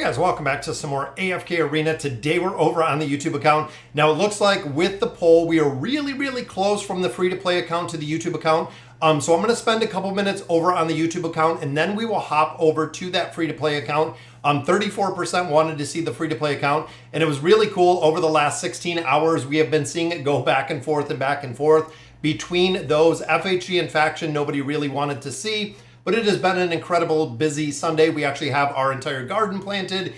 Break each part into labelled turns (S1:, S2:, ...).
S1: Hey guys, welcome back to some more AFK Arena. Today we're over on the YouTube account. Now it looks like with the poll, we are really close from the free-to-play account to the YouTube account. So I'm going to spend a couple minutes over on the YouTube account and then we will hop over to that free-to-play account. 34% wanted to see the free-to-play account, and it was really cool. Over the last 16 hours, we have been seeing it go back and forth between those. FHG and Faction, nobody really wanted to see. But it has been an incredible busy Sunday. We actually have our entire garden planted.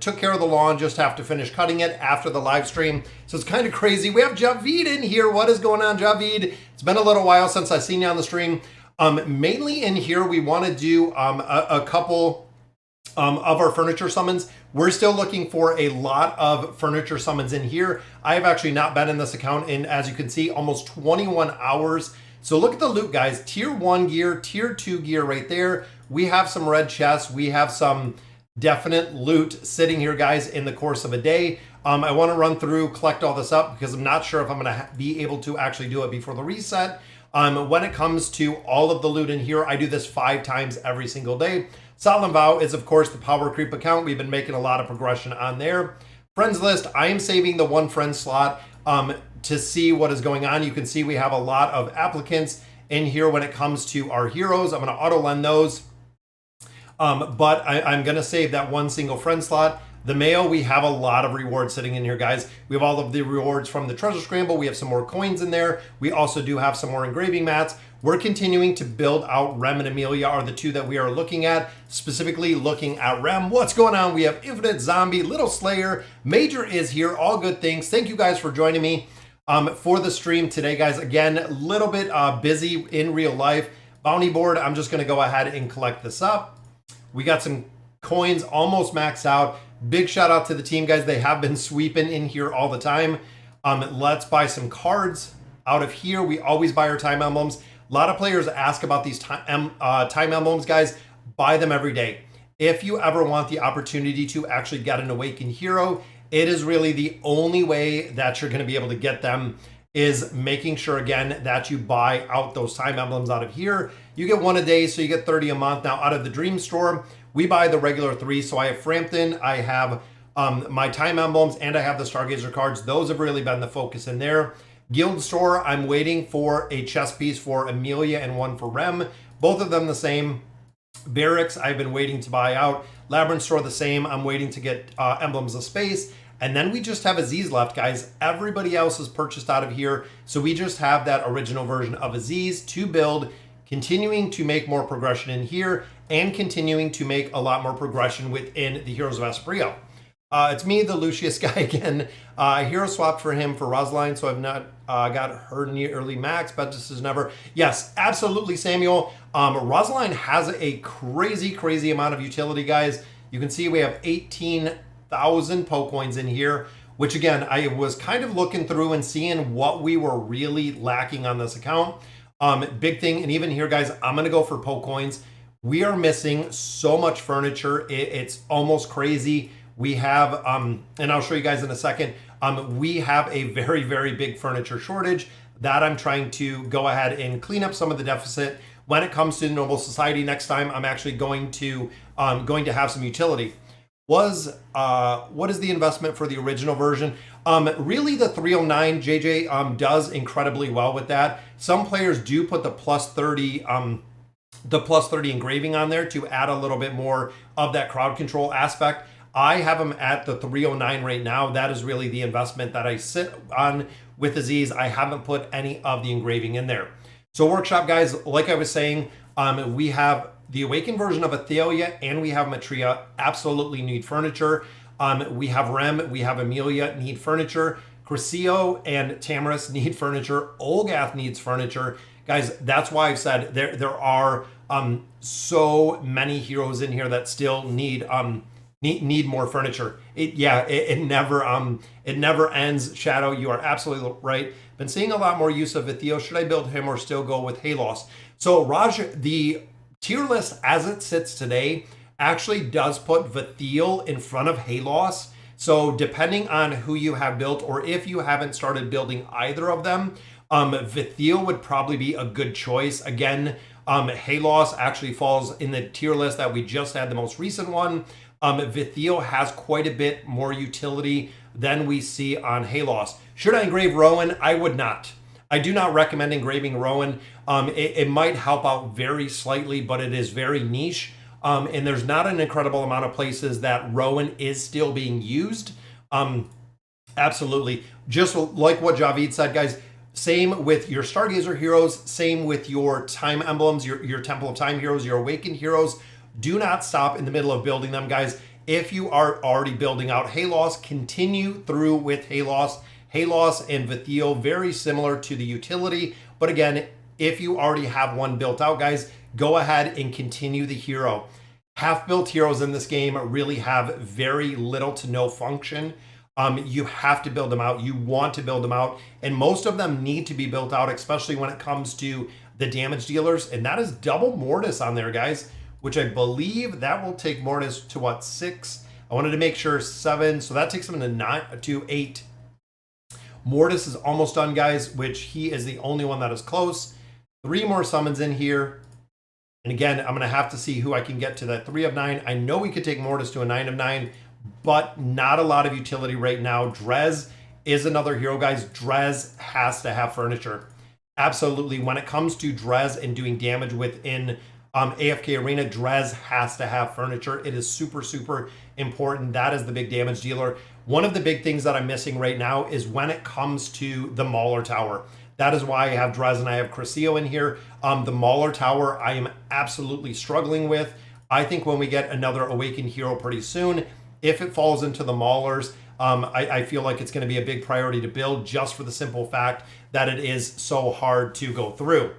S1: Took care of the lawn, just have to finish cutting it after the live stream. So it's kind of crazy. We have Javid in here. What is going on, Javid? It's been a little while since I've seen you on the stream. Mainly in here, we want to do a couple of our furniture summons. We're still looking for a lot of furniture summons in here. I have actually not been in this account in, as you can see, almost 21 hours. So look at the loot, guys. Tier 1 gear, Tier 2 gear right there. We have some red chests. We have some definite loot sitting here, guys, in the course of a day. I want to run through, collect all this up, because I'm not sure if I'm going to be able to actually do it before the reset. When it comes to all of the loot in here, I do this 5 times every single day. Solemn Vow is, of course, the Power Creep account. We've been making a lot of progression on there. Friends list, I am saving the 1 friend slot to see what is going on. You can see we have a lot of applicants in here when it comes to our heroes. I'm going to auto lend those, but I'm going to save that 1 single friend slot. The mail, we have a lot of rewards sitting in here, guys. We have all of the rewards from the treasure scramble. We have some more coins in there. We also do have some more engraving mats. We're continuing to build out Rem and Amelia are the 2 that we are looking at, specifically looking at Rem. What's going on? We have Infinite Zombie, Little Slayer, Major is here, all good things. Thank you guys for joining me for the stream today, guys. Again, a little bit busy in real life. Bounty board, I'm just gonna go ahead and collect this up. We got some coins almost maxed out. Big shout out to the team, guys. They have been sweeping in here all the time. Let's buy some cards out of here. We always buy our time emblems. A lot of players ask about these time emblems, guys. Buy them every day. If you ever want the opportunity to actually get an Awakened Hero, it is really the only way that you're going to be able to get them, is making sure, again, that you buy out those time emblems out of here. You get 1 a day, so you get 30 a month. Now, out of the Dream Store, we buy the regular 3. So I have Frampton, I have my time emblems, and I have the Stargazer cards. Those have really been the focus in there. Guild Store, I'm waiting for a chess piece for Amelia and 1 for Rem. Both of them the same. Barracks, I've been waiting to buy out. Labyrinth Store, the same. I'm waiting to get Emblems of Space. And then we just have Aziz left, guys. Everybody else is purchased out of here. So we just have that original version of Aziz to build, continuing to make more progression in here, and continuing to make a lot more progression within the Heroes of Esprio. It's me, the Lucius guy again. Hero swapped for him for Rosaline, so I've not got her nearly max, but this is never. Yes, absolutely, Samuel. Rosaline has a crazy amount of utility, guys. You can see we have 18,000 Poe coins in here, which again, I was kind of looking through and seeing what we were really lacking on this account. Big thing, and even here, guys, I'm gonna go for Poe coins. We are missing so much furniture. It's almost crazy. We have, and I'll show you guys in a second, we have a very big furniture shortage that I'm trying to go ahead and clean up some of the deficit. When it comes to the Noble Society next time, I'm actually going to have some utility. What is the investment for the original version? Really the 309 JJ does incredibly well with that. Some players do put the plus 30 engraving on there to add a little bit more of that crowd control aspect. I have them at the 309 right now. That is really the investment that I sit on with Aziz. I haven't put any of the engraving in there. So workshop, guys, like I was saying, we have the Awakened version of Athalia and we have Matria, absolutely need furniture. We have Rem, we have Amelia, need furniture. Crescio and Tamaris need furniture. Olgath needs furniture. Guys, that's why I've said there are so many heroes in here that still need more furniture. It never ends. Shadow, you are absolutely right. Been seeing a lot more use of Vithio. Should I build him or still go with Halos? So Raj, the tier list as it sits today actually does put Vithio in front of Halos. So depending on who you have built, or if you haven't started building either of them, Vithio would probably be a good choice. Again, Halos actually falls in the tier list that we just had, the most recent one. Vithio has quite a bit more utility than we see on Halos. Should I engrave Rowan? I would not. I do not recommend engraving Rowan. It might help out very slightly, but it is very niche. And there's not an incredible amount of places that Rowan is still being used. Absolutely. Just like what Javid said, guys, same with your Stargazer heroes, same with your time emblems, your Temple of Time heroes, your Awakened heroes. Do not stop in the middle of building them, guys. If you are already building out Halos, continue through with Halos. Halos and Vithio, very similar to the utility. But again, if you already have one built out, guys, go ahead and continue the hero. Half-built heroes in this game really have very little to no function. You have to build them out. You want to build them out. And most of them need to be built out, especially when it comes to the damage dealers. And that is double Mortis on there, guys, which I believe that will take Mortis to what, 6? I wanted to make sure 7. So that takes him to 8. Mortis is almost done, guys, which he is the only one that is close. 3 more summons in here. And again, I'm going to have to see who I can get to that 3 of 9. I know we could take Mortis to a 9 of 9, but not a lot of utility right now. Drez is another hero, guys. Drez has to have furniture. Absolutely. When it comes to Drez and doing damage within AFK Arena, Drez has to have furniture. It is super, super important. That is the big damage dealer. One of the big things that I'm missing right now is when it comes to the Mauler Tower. That is why I have Drez and I have Crescio in here. The Mauler Tower I am absolutely struggling with. I think when we get another Awakened hero pretty soon, if it falls into the Maulers, I feel like it's going to be a big priority to build, just for the simple fact that it is so hard to go through.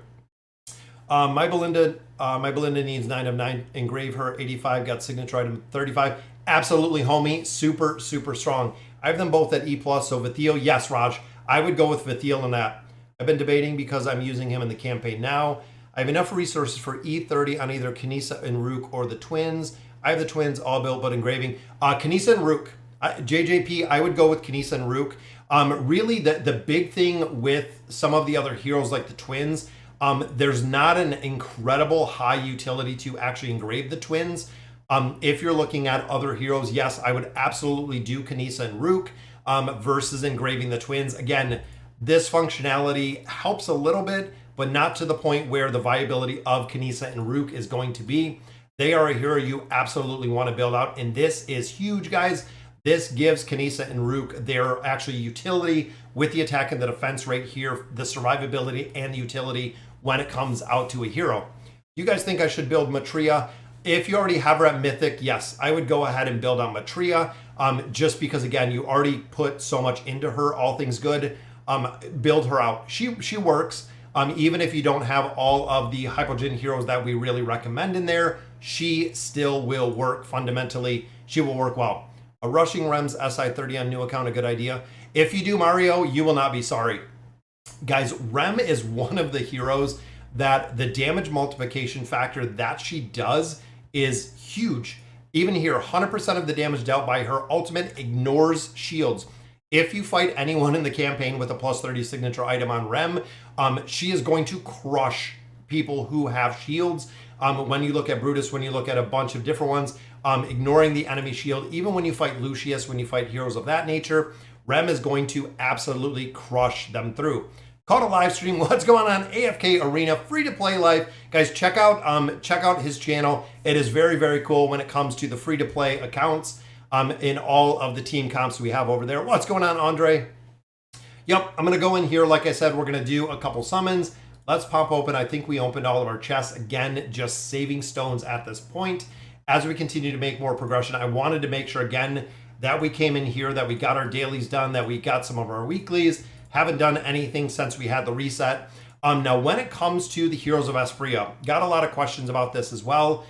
S1: My Belinda needs 9 of 9. Engrave her, 85. Got signature item, 35. Absolutely, homie. Super, super strong. I have them both at E+, so Vithio, yes, Raj. I would go with Vithio on that. I've been debating because I'm using him in the campaign now. I have enough resources for E30 on either Kanisa and Rook or the twins. I have the twins all built, but engraving. Kanisa and Rook. JJP, I would go with Kanisa and Rook. Really, the big thing with some of the other heroes like the twins, there's not an incredible high utility to actually engrave the twins. If you're looking at other heroes, yes, I would absolutely do Kanisa and Rook versus engraving the twins. Again, this functionality helps a little bit, but not to the point where the viability of Kanisa and Rook is going to be. They are a hero you absolutely want to build out, and this is huge, guys. This gives Kanisa and Rook their actual utility with the attack and the defense right here, the survivability and the utility when it comes out to a hero. You guys think I should build Matria? If you already have her at Mythic, yes, I would go ahead and build on Matria, just because, again, you already put so much into her, all things good. Build her out. She works. Even if you don't have all of the Hypogean heroes that we really recommend in there, she still will work fundamentally. She will work well. A rushing Rems SI30 on new account, a good idea. If you do Mario, you will not be sorry. Guys, Rem is one of the heroes that the damage multiplication factor that she does is huge. Even here, 100% of the damage dealt by her ultimate ignores shields. If you fight anyone in the campaign with a plus 30 signature item on Rem, she is going to crush people who have shields. When you look at Brutus, when you look at a bunch of different ones, ignoring the enemy shield, even when you fight Lucius, when you fight heroes of that nature, Rem is going to absolutely crush them through. Caught a live stream. What's going on? AFK Arena, free to play live. Guys, check out his channel. It is very, very cool when it comes to the free to play accounts in all of the team comps we have over there. What's going on, Andre? Yep, I'm going to go in here. Like I said, we're going to do a couple summons. Let's pop open. I think we opened all of our chests. Again, just saving stones at this point. As we continue to make more progression, I wanted to make sure, again, that we came in here, that we got our dailies done, that we got some of our weeklies. Haven't done anything since we had the reset. Now, when it comes to the Heroes of Espria, got a lot of questions about this as well.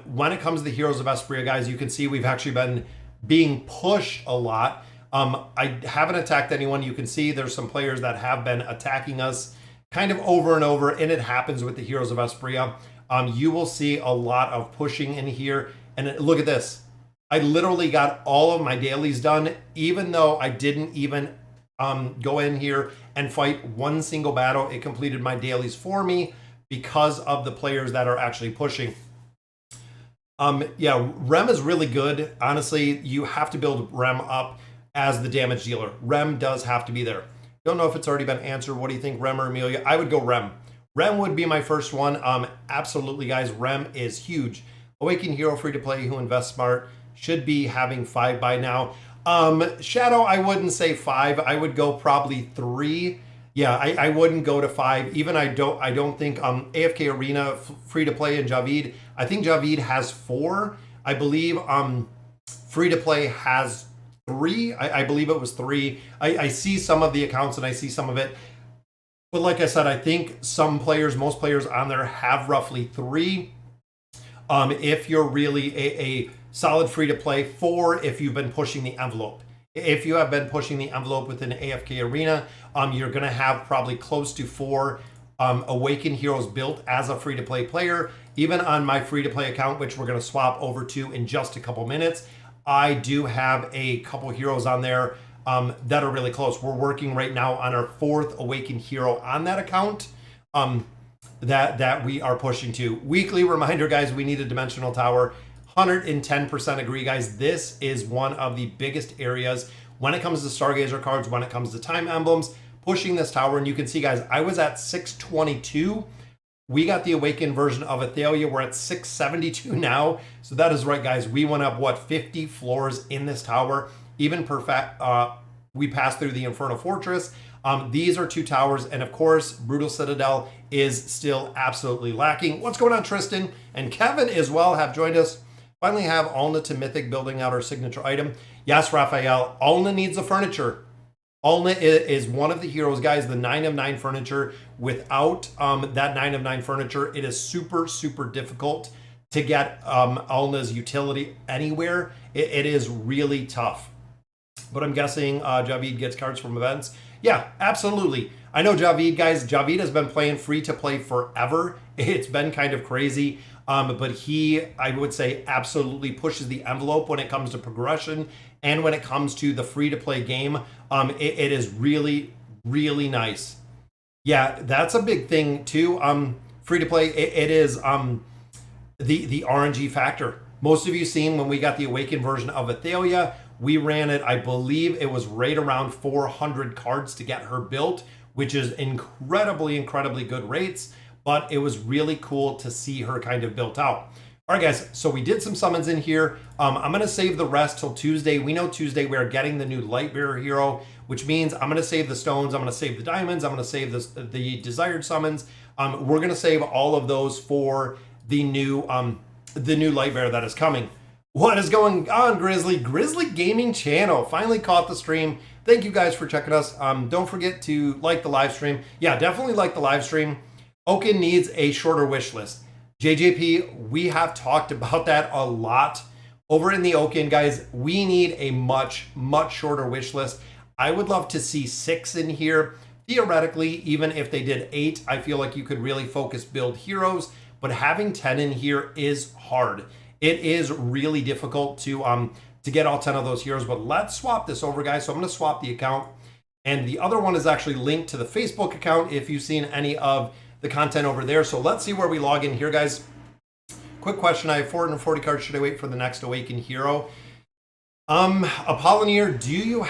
S1: When it comes to the Heroes of Espria, guys, you can see we've actually been being pushed a lot. I haven't attacked anyone. You can see there's some players that have been attacking us kind of over and over, and it happens with the Heroes of Espria. You will see a lot of pushing in here. And look at this. I literally got all of my dailies done, even though I didn't even go in here and fight one single battle. It completed my dailies for me because of the players that are actually pushing. Yeah, Rem is really good. Honestly, you have to build Rem up as the damage dealer. Rem does have to be there. Don't know if it's already been answered. What do you think, Rem or Amelia? I would go Rem. Rem would be my first one. Absolutely, guys. Rem is huge. Awakened Hero free to play who invests smart should be having 5 by now. Shadow, I wouldn't say 5. I would go probably 3. Yeah, I wouldn't go to 5. Even I don't think AFK Arena free to play and Javid. I think Javid has 4. I believe free to play has 3. I believe it was 3. I see some of the accounts and I see some of it. But like I said, I think some players, most players on there have roughly 3. If you're really a solid free to play, 4 if you've been pushing the envelope. If you have been pushing the envelope within AFK Arena, you're going to have probably close to 4 Awakened Heroes built as a free to play player. Even on my free to play account, which we're going to swap over to in just a couple minutes, I do have a couple heroes on there that are really close. We're working right now on our 4th Awakened Hero on that account. That we are pushing to. Weekly reminder, guys, we need a dimensional tower. 110% agree, guys. This is one of the biggest areas when it comes to Stargazer cards, when it comes to time emblems, pushing this tower. And you can see, guys, I was at 622. We got the Awakened version of Athalia. We're at 672 now. So that is right, guys. We went up, what, 50 floors in this tower. Even we passed through the Inferno Fortress. These are 2 towers, and of course, Brutal Citadel is still absolutely lacking. What's going on, Tristan? And Kevin as well have joined us. Finally have Alna to Mythic building out our signature item. Yes, Raphael, Alna needs the furniture. Alna is one of the heroes, guys, the 9 of 9 furniture. Without that 9 of 9 furniture, it is super, super difficult to get Alna's utility anywhere. It is really tough. But I'm guessing Javid gets cards from events. Yeah, absolutely. I know Javid, guys. Javid has been playing free to play forever. It's been kind of crazy. But he, I would say, absolutely pushes the envelope when it comes to progression and when it comes to the free to play game. It is really, really nice. Yeah, that's a big thing too. Free to play, it is the RNG factor. Most of you seen when we got the Awakened version of Athalia, we ran it, I believe it was right around 400 cards to get her built, which is incredibly, incredibly good rates, but it was really cool to see her kind of built out. All right, guys, so we did some summons in here. I'm going to save the rest till Tuesday. We know Tuesday we're getting the new Lightbearer hero, which means I'm going to save the stones, I'm going to save the diamonds, I'm going to save the desired summons. We're going to save all of those for the new Lightbearer that is coming. What is going on, Grizzly? Grizzly Gaming Channel finally caught the stream. Thank you guys for checking us. Don't forget to like the live stream. Yeah, definitely like the live stream. Oaken needs a shorter wish list. JJP, we have talked about that a lot over in the Oaken, guys. We need a much, much shorter wish list. I would love to see 6 in here. Theoretically, even if they did 8, I feel like you could really focus build heroes, but having 10 in here is hard. It is really difficult to get all 10 of those heroes, but let's swap this over, guys. So I'm going to swap the account, and the other one is actually linked to the Facebook account if you've seen any of the content over there. So let's see where we log in here, guys. Quick question. I have 440 cards. Should I wait for the next Awakened hero? Apollonier, do you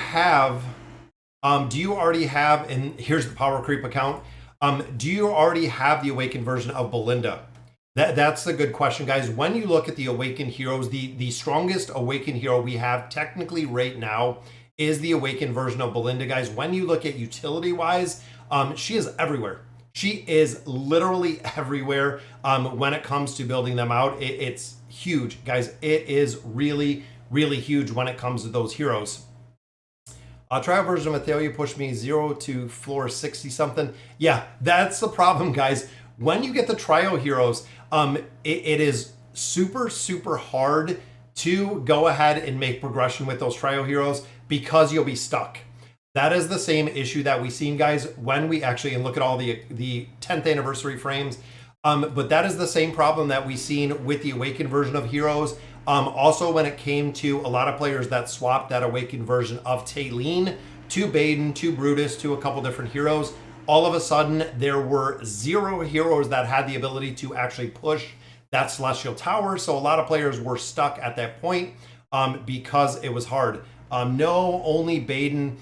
S1: already have, and here's the Power Creep account. Do you already have the Awakened version of Belinda? That's a good question, guys. When you look at the Awakened heroes, the strongest Awakened hero we have technically right now is the Awakened version of Belinda, guys. When you look at utility-wise, she is everywhere. She is literally everywhere when it comes to building them out. It's huge, guys. It is really, really huge when it comes to those heroes. Trial version of Athalia pushed me 0 to floor 60 something. Yeah, that's the problem, guys. When you get the trial heroes, it is super, super hard to go ahead and make progression with those trial heroes because you'll be stuck. That is the same issue that we've seen, guys, when we actually, and look at all the 10th anniversary frames, but that is the same problem that we've seen with the Awakened version of heroes. Also, when it came to a lot of players that swapped that Awakened version of Taylene to Baden, to Brutus, to a couple different heroes, all of a sudden there were 0 heroes that had the ability to actually push that Celestial Tower. So a lot of players were stuck at that point because it was hard. No, only Baden.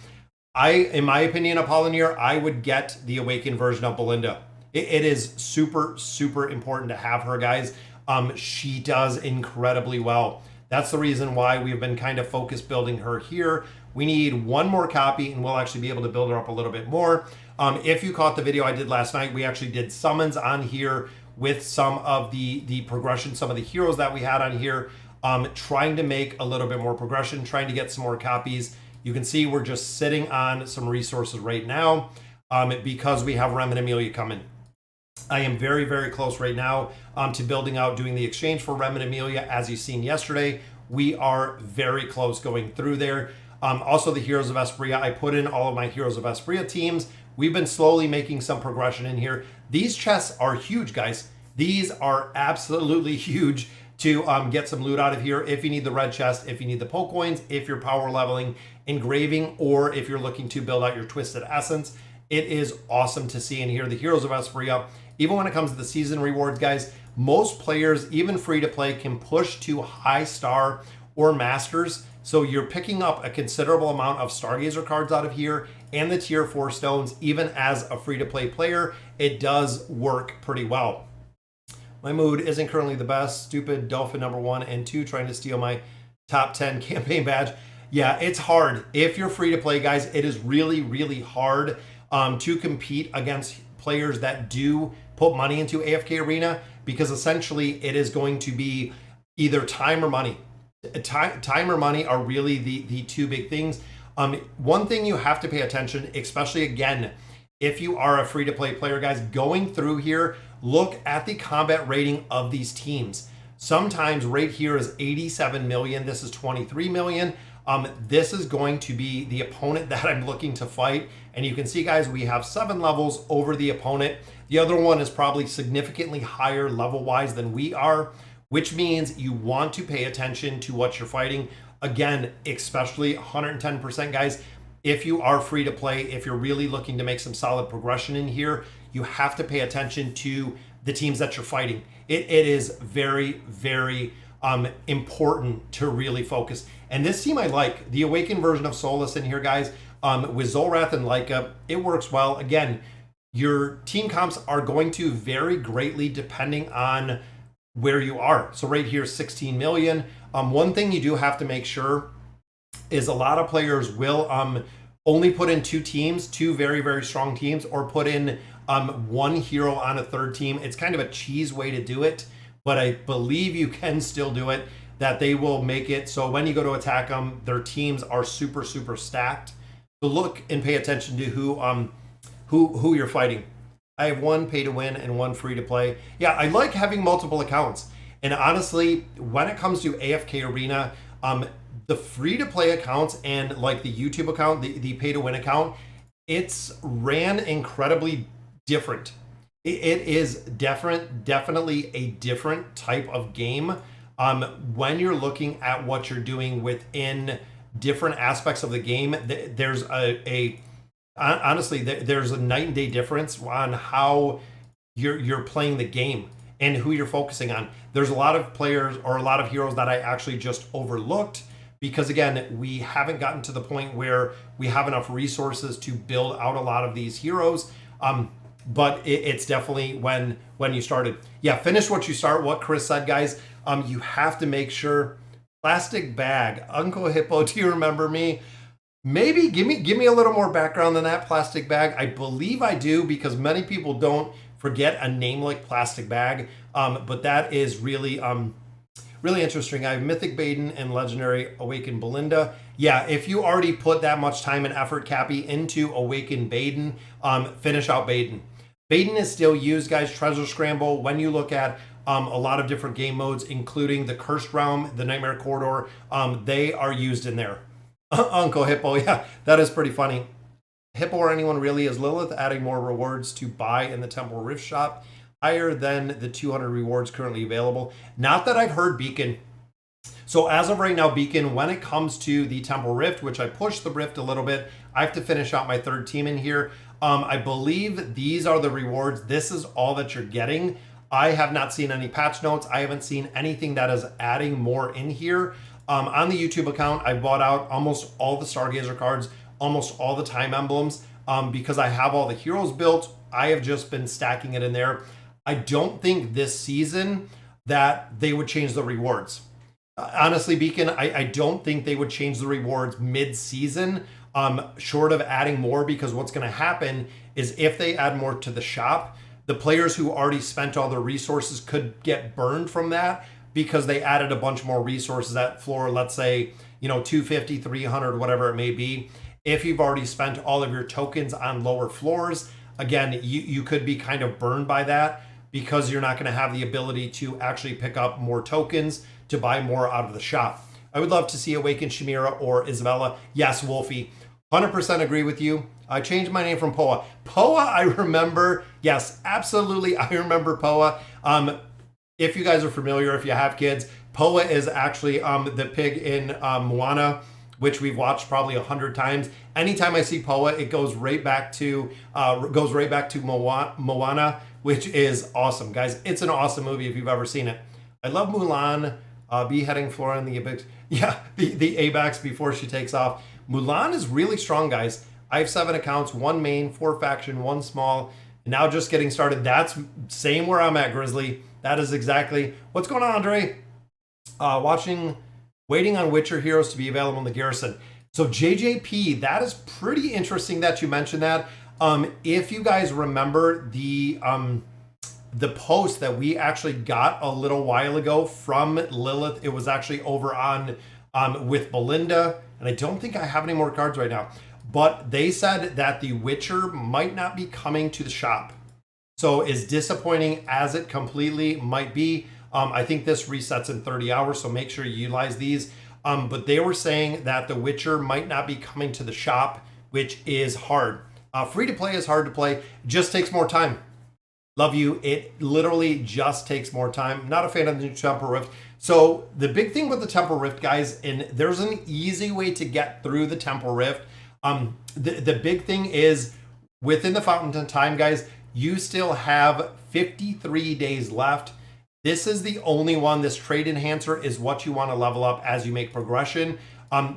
S1: In my opinion, Apollonier, I would get the Awakened version of Belinda. It is super, super important to have her, guys. She does incredibly well. That's the reason why we've been kind of focused building her here. We need one more copy and we'll actually be able to build her up a little bit more. If you caught the video I did last night, we actually did summons on here with some of the progression, some of the heroes that we had on here, trying to make a little bit more progression, trying to get some more copies. You can see we're just sitting on some resources right now because we have Rem and Amelia coming. I am very, very close right now to building out, doing the exchange for Rem and Amelia. As you've seen yesterday, we are very close going through there. Also the Heroes of Espria, I put in all of my Heroes of Espria teams. We've been slowly making some progression in here. These chests are huge, guys. These are absolutely huge to get some loot out of here. If you need the red chest, if you need the poke coins, if you're power leveling, engraving, or if you're looking to build out your Twisted Essence, it is awesome to see in here. The Heroes of Espria, even when it comes to the season rewards, guys, most players, even free to play, can push to high star or masters. So you're picking up a considerable amount of Stargazer cards out of here and the tier 4 stones. Even as a free to play player, it does work pretty well. My mood isn't currently the best. Stupid Dolphin number 1 and 2 trying to steal my top 10 campaign badge. Yeah, it's hard. If you're free to play, guys, it is really, really hard to compete against players that do put money into AFK Arena, because essentially it is going to be either time or money. Time or money are really the two big things. One thing you have to pay attention, especially again, if you are a free-to-play player, guys, going through here, look at the combat rating of these teams. Sometimes right here is 87 million. This is 23 million. This is going to be the opponent that I'm looking to fight. And you can see, guys, we have 7 levels over the opponent. The other one is probably significantly higher level-wise than we are, which means you want to pay attention to what you're fighting. Again, especially 110%, guys. If you are free to play, if you're really looking to make some solid progression in here, you have to pay attention to the teams that you're fighting. It is very, very important to really focus. And this team I like, the Awakened version of Solus in here, guys, with Zolrath and Leica, it works well. Again, your team comps are going to vary greatly depending on where you are. So right here, 16 million. One thing you do have to make sure is a lot of players will only put in 2 teams, 2 very, very strong teams, or put in 1 hero on a 3rd team. It's kind of a cheese way to do it, but I believe you can still do it, that they will make it so when you go to attack them, their teams are super, super stacked. So look and pay attention to who you're fighting. I have 1 pay to win and 1 free to play. Yeah, I like having multiple accounts. And honestly, when it comes to AFK Arena, the free to play accounts and like the YouTube account, the pay to win account, it's ran incredibly different. It is definitely a different type of game. When you're looking at what you're doing within different aspects of the game, there's honestly, there's a night and day difference on how you're playing the game and who you're focusing on. There's a lot of players or a lot of heroes that I actually just overlooked because, again, we haven't gotten to the point where we have enough resources to build out a lot of these heroes. But it's definitely when you started. Yeah, finish what you start. What Chris said, guys. You have to make sure. Plastic bag. Uncle Hippo, do you remember me? Maybe give me a little more background than that. Plastic bag. I believe I do, because many people don't forget a name like Plastic Bag. But that is really really interesting. I have Mythic Baden and Legendary Awakened Belinda. Yeah, if you already put that much time and effort, Cappy, into Awakened Baden, finish out Baden. Baden is still used, guys. Treasure Scramble. When you look at a lot of different game modes, including the Cursed Realm, the Nightmare Corridor, they are used in there. Uncle Hippo, yeah, that is pretty funny. Hippo or anyone really, is Lilith adding more rewards to buy in the Temple Rift shop, higher than the 200 rewards currently available? Not that I've heard, Beacon. So as of right now, Beacon, when it comes to the Temple Rift, which I pushed the Rift a little bit, I have to finish out my 3rd team in here. I believe these are the rewards. This is all that you're getting. I have not seen any patch notes. I haven't seen anything that is adding more in here. On the YouTube account, I bought out almost all the Stargazer cards, almost all the time emblems, because I have all the heroes built. I have just been stacking it in there. I don't think this season that they would change the rewards. Honestly, Beacon, I don't think they would change the rewards mid-season, short of adding more, because what's going to happen is if they add more to the shop, the players who already spent all their resources could get burned from that because they added a bunch more resources at floor, let's say, 250, 300, whatever it may be. If you've already spent all of your tokens on lower floors, again, you could be kind of burned by that because you're not going to have the ability to actually pick up more tokens to buy more out of the shop. I would love to see Awakened Chimera or Isabella. Yes, Wolfie, 100% agree with you. I changed my name from Poa. Poa, I remember. Yes, absolutely. I remember Poa. If you guys are familiar, if you have kids, Poa is actually the pig in Moana, which we've watched probably 100 times. Anytime I see Poa, it goes right back to Moana, which is awesome, guys. It's an awesome movie if you've ever seen it. I love Mulan beheading Flora in the Abax. Yeah, the Abax before she takes off. Mulan is really strong, guys. I have 7 accounts, 1 main, 4 faction, 1 small, and now just getting started. That's same where I'm at, Grizzly. That is exactly what's going on, Andre. Waiting on Witcher heroes to be available in the garrison. So JJP, that is pretty interesting that you mentioned that. If you guys remember the post that we actually got a little while ago from Lilith, it was actually over on with Belinda, and I don't think I have any more cards right now, but they said that the Witcher might not be coming to the shop. So as disappointing as it completely might be, I think this resets in 30 hours, so make sure you utilize these. But they were saying that the Witcher might not be coming to the shop, which is hard. Free to play is hard to play, just takes more time. Love you. It literally just takes more time. Not a fan of the new Temple Rift. So the big thing with the Temple Rift, guys, and there's an easy way to get through the Temple Rift. The big thing is within the Fountain Time, guys, you still have 53 days left. This is the only one. This Trade Enhancer is what you want to level up as you make progression.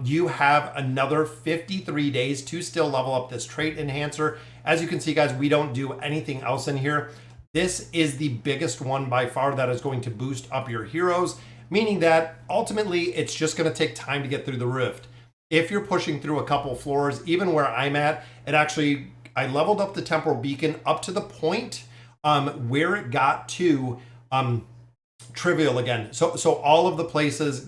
S1: You have another 53 days to still level up this Trait Enhancer. As you can see, guys, we don't do anything else in here. This is the biggest one by far that is going to boost up your heroes, meaning that ultimately it's just going to take time to get through the Rift. If you're pushing through a couple floors, even where I'm at, I leveled up the Temporal Beacon up to the point where it got to trivial again. So all of the places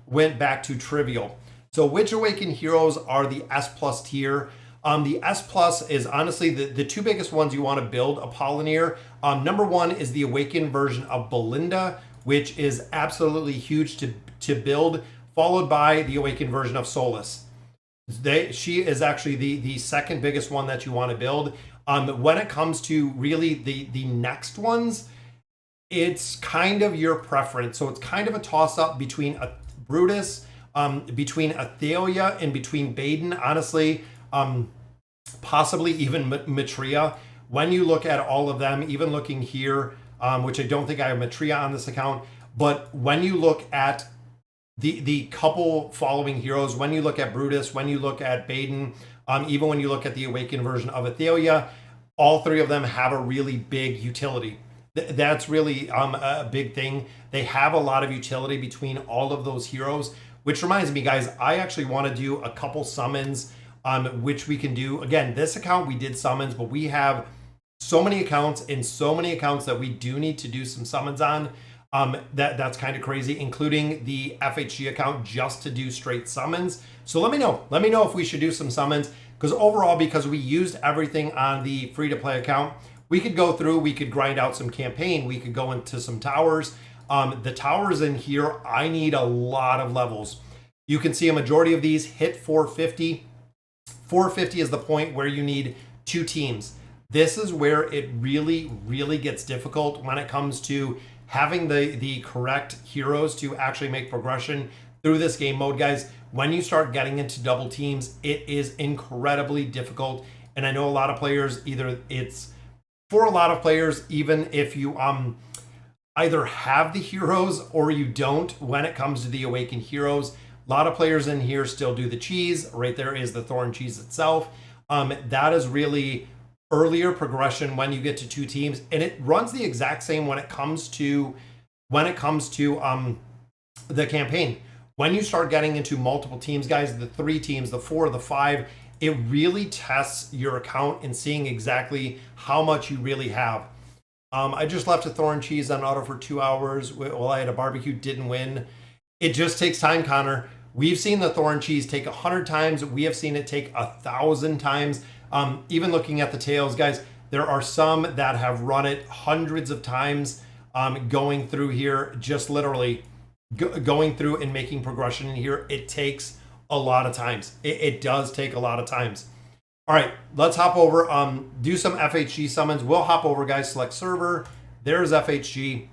S1: went back to trivial. So Witch Awakened heroes are the S+ tier. The S+ is honestly the 2 biggest ones you want to build Apollinaire. Number 1 is the Awakened version of Belinda, which is absolutely huge to build, followed by the Awakened version of Solus. She is actually the second biggest one that you want to build. When it comes to really the next ones, it's kind of your preference. So it's kind of a toss-up between Brutus, between Athalia, and between Baden. Honestly, possibly even Matria. When you look at all of them, even looking here, which I don't think I have Matria on this account, but when you look at the couple following heroes, when you look at Brutus, when you look at Baden, even when you look at the Awakened version of Athalia, all 3 of them have a really big utility. That's really a big thing. They have a lot of utility between all of those heroes, which reminds me, guys, I actually want to do a couple summons, which we can do. Again, this account we did summons, but we have so many accounts that we do need to do some summons on. That's kind of crazy, including the FHG account just to do straight summons. So let me know if we should do some summons, because overall, because we used everything on the free-to-play account, we could go through, we could grind out some campaign, we could go into some towers. The towers in here, I need a lot of levels. You can see a majority of these hit 450. 450 is the point where you need 2 teams. This is where it really, really gets difficult when it comes to having the correct heroes to actually make progression through this game mode, guys. When you start getting into double teams, it is incredibly difficult. And I know a lot of players, either it's for a lot of players, even if you either have the heroes or you don't when it comes to the Awakened heroes. A lot of players in here still do the cheese. Right there is the Thorn cheese itself. That is really earlier progression when you get to 2 teams, and it runs the exact same when it comes to the campaign. When you start getting into multiple teams, guys, the 3 teams, the 4, the 5, it really tests your account and seeing exactly how much you really have. I just left a Thorn cheese on auto for 2 hours while I had a barbecue, didn't win. It just takes time, Connor. We've seen the Thorn cheese take 100 times. We have seen it take 1,000 times. Even looking at the tails, guys, there are some that have run it hundreds of times, going through here, just literally going through and making progression in here. It takes a lot of times. It does take a lot of times. All right, let's hop over, do some FHG summons. We'll hop over, guys, select server. There's FHG.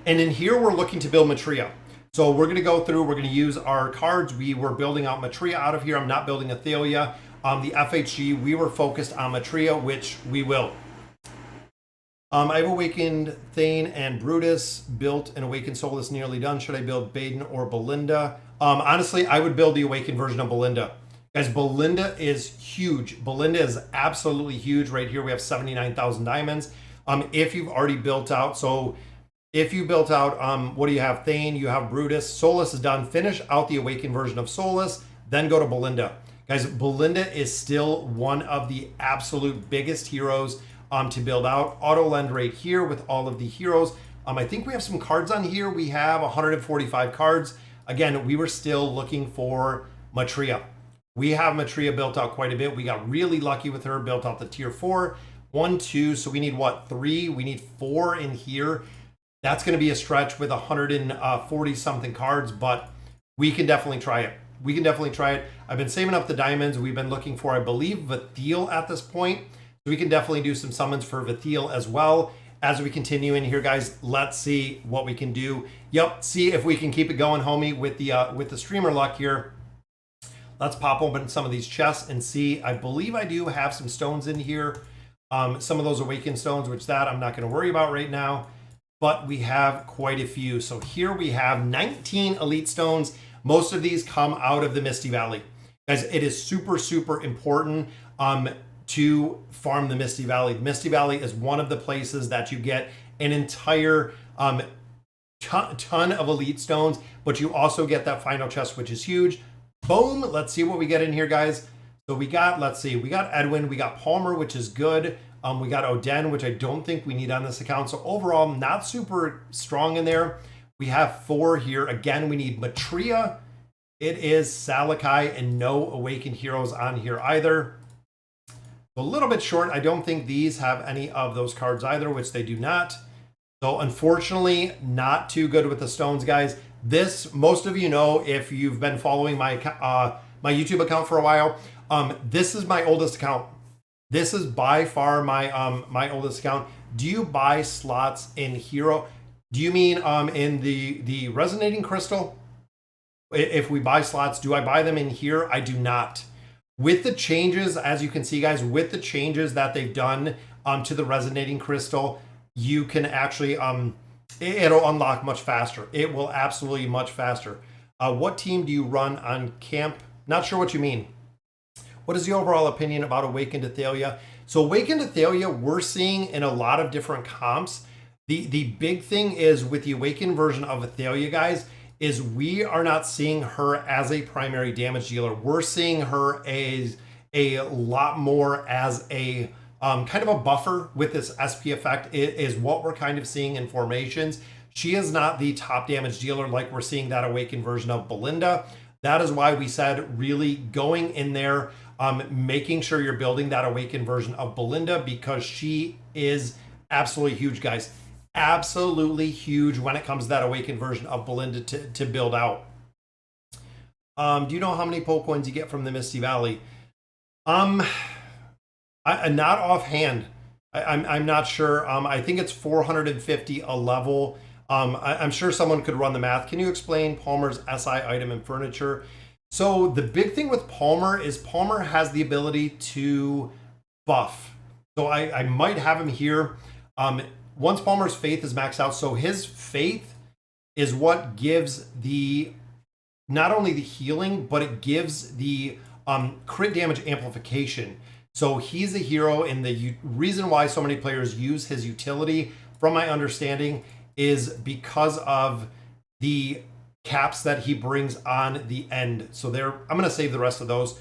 S1: And in here, we're looking to build Matria. So we're gonna go through, we're gonna use our cards. We were building out Matria out of here. I'm not building Athalia. The FHG, we were focused on Matria, which we will. I've awakened Thane and Brutus, built an awakened Solus, nearly done. Should I build Baden or Belinda? Honestly, I would build the awakened version of Belinda. Guys, Belinda is huge. Belinda is absolutely huge. Right here, we have 79,000 diamonds. If you've already built out, so if you built out, what do you have? Thane, you have Brutus. Solus is done. Finish out the awakened version of Solus, then go to Belinda. Guys, Belinda is still one of the absolute biggest heroes to build out. Auto lend right here with all of the heroes. I think we have some cards on here. We have 145 cards. Again, we were still looking for Matria. We have Matria built out quite a bit. We got really lucky with her, built out the tier 4. 1, 2, so we need what? 3? We need 4 in here. That's going to be a stretch with 140 something cards, but we can definitely try it. We can definitely try it. I've been saving up the diamonds. We've been looking for, I believe, Vathiel at this point. So we can definitely do some summons for Vathiel as well. As we continue in here, guys, let's see what we can do. Yep, see if we can keep it going, homie, with the streamer luck here. Let's pop open some of these chests and see. I believe I do have some stones in here. Some of those awakened stones, which that I'm not going to worry about right now. But we have quite a few. So here we have 19 elite stones. Most of these come out of the Misty Valley. Guys, it is super, super important to farm the Misty Valley. The Misty Valley is one of the places that you get an entire ton of elite stones, but you also get that final chest, which is huge. Boom. Let's see what we get in here, guys. So we got, let's see, we got Edwin, we got Palmer, which is good. We got Oden, which I don't think we need on this account. So overall, not super strong in there. We have 4 here. Again, we need Matria. It is Salakai and no awakened heroes on here either. A little bit short. I don't think these have any of those cards either, which they do not. So unfortunately, not too good with the stones, guys. This, most of you know, if you've been following my my YouTube account for a while, this is my oldest account. This is by far my my oldest account. Do you buy slots in Hero? Do you mean in the Resonating Crystal? If we buy slots, do I buy them in here? I do not. With the changes, as you can see, guys, with the changes that they've done to the Resonating Crystal, you can actually it'll unlock much faster. It will absolutely much faster. What team do you run on camp? Not sure what you mean. What is the overall opinion about Awakened Athalia? So Awakened Athalia, we're seeing in a lot of different comps. The big thing is with the Awakened version of Athalia, guys, is we are not seeing her as a primary damage dealer. We're seeing her as a lot more as a kind of a buffer with this SP effect is what we're kind of seeing in formations. She is not the top damage dealer like we're seeing that Awakened version of Belinda. That is why we said really going in there, making sure you're building that Awakened version of Belinda, because she is absolutely huge, guys. Absolutely huge when it comes to that Awakened version of Belinda to build out. Do you know how many Poke coins you get from the Misty Valley? Not offhand. I'm not sure. I think it's 450 a level. I'm sure someone could run the math. Can you explain Palmer's SI item and furniture? So the big thing with Palmer is Palmer has the ability to buff. So I might have him here. Once Palmer's faith is maxed out, so his faith is what gives the not only the healing, but it gives the crit damage amplification. So he's a hero, and the reason why so many players use his utility, from my understanding, is because of the caps that he brings on the end. So there, I'm going to save the rest of those.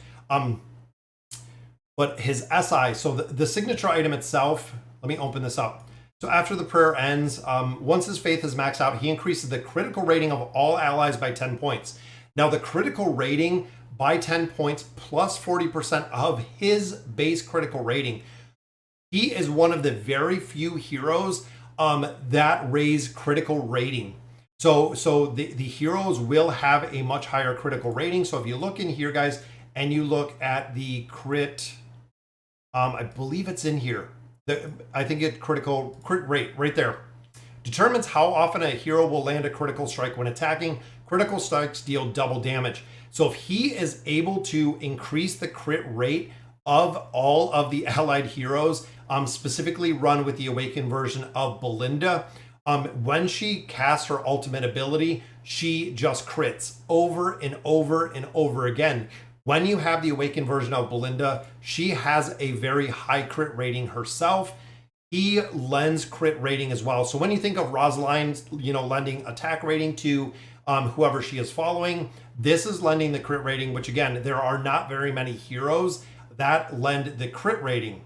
S1: But his SI, so the signature item itself, let me open this up. So after the prayer ends, once his faith is maxed out, he increases the critical rating of all allies by 10 points. Now the critical rating by 10 points plus 40% of his base critical rating. He is one of the very few heroes that raise critical rating. So the heroes will have a much higher critical rating. So if you look in here, guys, and you look at the crit, I believe it's in here. I think it crit rate right there. Determines how often a hero will land a critical strike when attacking. Critical strikes deal double damage. So if he is able to increase the crit rate of all of the allied heroes, specifically run with the awakened version of Belinda, when she casts her ultimate ability, she just crits over and over and over again. When you have the awakened version of Belinda, she has a very high crit rating herself. He lends crit rating as well. So when you think of Rosaline, lending attack rating to whoever she is following, this is lending the crit rating, which again, there are not very many heroes that lend the crit rating.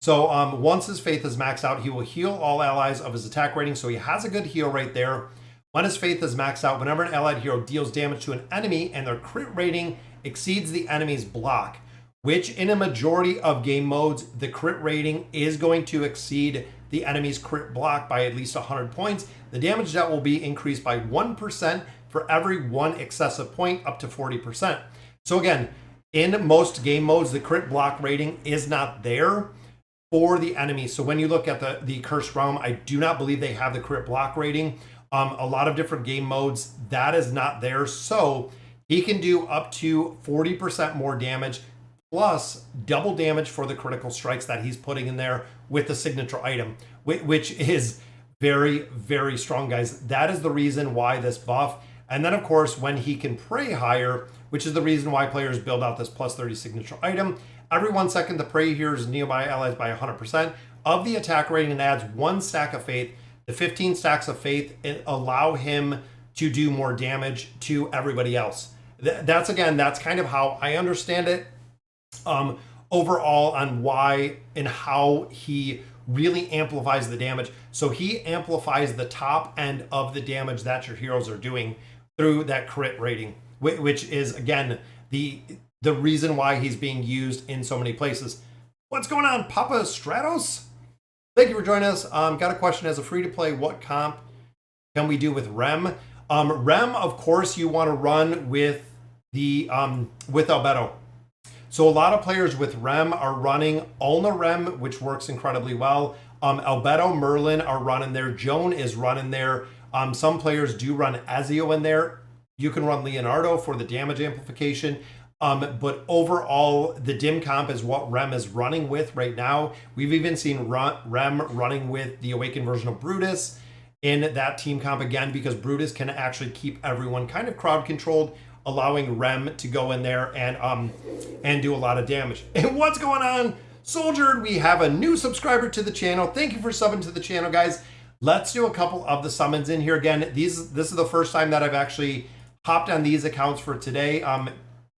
S1: So once his faith is maxed out, he will heal all allies of his attack rating. So he has a good heal right there. When his faith is maxed out, whenever an allied hero deals damage to an enemy and their crit rating exceeds the enemy's block, which in a majority of game modes, the crit rating is going to exceed the enemy's crit block by at least 100 points. The damage that will be increased by 1% for every one excessive point, up to 40%. So again, in most game modes, the crit block rating is not there for the enemy. So when you look at the Cursed Realm, I do not believe they have the crit block rating. A lot of different game modes, that is not there. So he can do up to 40% more damage, plus double damage for the critical strikes that he's putting in there with the signature item, which is very, very strong, guys. That is the reason why this buff. And then, of course, when he can pray higher, which is the reason why players build out this plus 30 signature item. Every 1 second, the prey heals nearby allies by 100% of the attack rating and adds 1 stack of faith. The 15 stacks of faith allow him to do more damage to everybody else. That's kind of how I understand it overall on why and how he really amplifies the damage. So he amplifies the top end of the damage that your heroes are doing through that crit rating, which is, again, the reason why he's being used in so many places. What's going on, Papa Stratos? Thank you for joining us. Got a question. As a free-to-play, what comp can we do with Rem? Rem, of course, you want to run with the with Albedo. So a lot of players with Rem are running Ulna Rem, which works incredibly well. Albedo, Merlin are running there. Joan is running there. Some players do run Ezio in there. You can run Leonardo for the damage amplification. But overall, the dim comp is what Rem is running with right now. We've even seen Rem running with the awakened version of Brutus in that team comp again, because Brutus can actually keep everyone kind of crowd controlled, allowing Rem to go in there and do a lot of damage. And what's going on, Soldier? We have a new subscriber to the channel. Thank you for subbing to the channel, guys. Let's do a couple of the summons in here. Again, this is the first time that I've actually hopped on these accounts for today.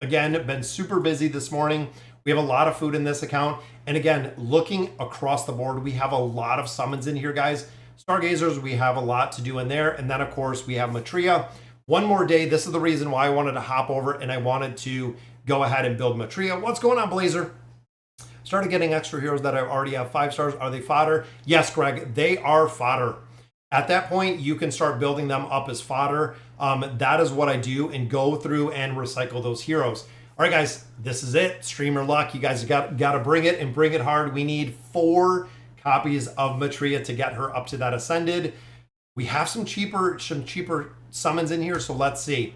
S1: Again, been super busy this morning. We have a lot of food in this account. And again, looking across the board, we have a lot of summons in here, guys. Stargazers, we have a lot to do in there. And then, of course, we have Matria. One more day. This is the reason why I wanted to hop over and I wanted to go ahead and build Matria. What's going on, Blazer? Started getting extra heroes that I already have 5 stars. Are they fodder? Yes, Greg, they are fodder. At that point, you can start building them up as fodder. That is what I do, and go through and recycle those heroes. All right, guys, this is it. Streamer luck. You guys got to bring it, and bring it hard. We need 4 copies of Matria to get her up to that ascended. We have some cheaper summons in here, so let's see.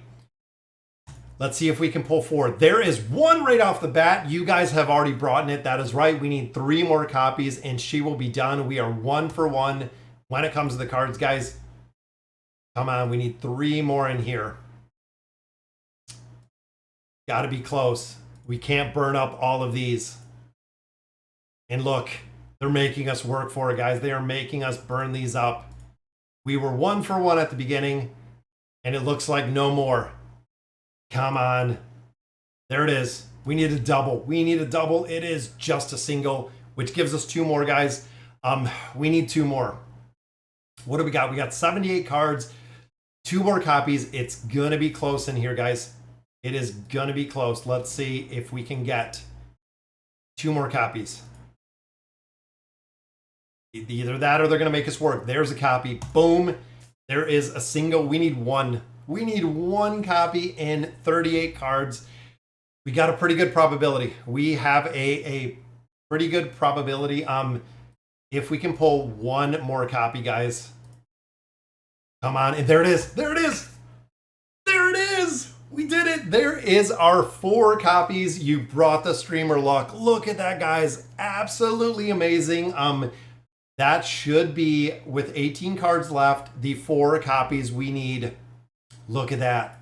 S1: Let's see if we can pull 4. There is 1 right off the bat. You guys have already brought in it. That is right. We need 3 more copies and she will be done. We are 1 for 1 when it comes to the cards, guys. Come on, we need 3 more in here. Got to be close. We can't burn up all of these. And look, they're making us work for it, guys. They are making us burn these up. We were 1 for 1 at the beginning, and it looks like no more. Come on. There it is. We need a double. We need a double. It is just a single, which gives us 2 more, guys. We need 2 more. What do we got? We got 78 cards, 2 more copies. It's going to be close in here, guys. It is going to be close. Let's see if we can get 2 more copies. Either that or they're going to make us work. There's a copy. Boom. There is a single. We need 1. We need 1 copy in 38 cards. We got a pretty good probability. We have a pretty good probability. If we can pull 1 more copy, guys. Come on. And there it is. There it is. There it is. We did it. There is our 4 copies. You brought the streamer luck. Look at that, guys. Absolutely amazing. That should be, with 18 cards left, the 4 copies we need. Look at that.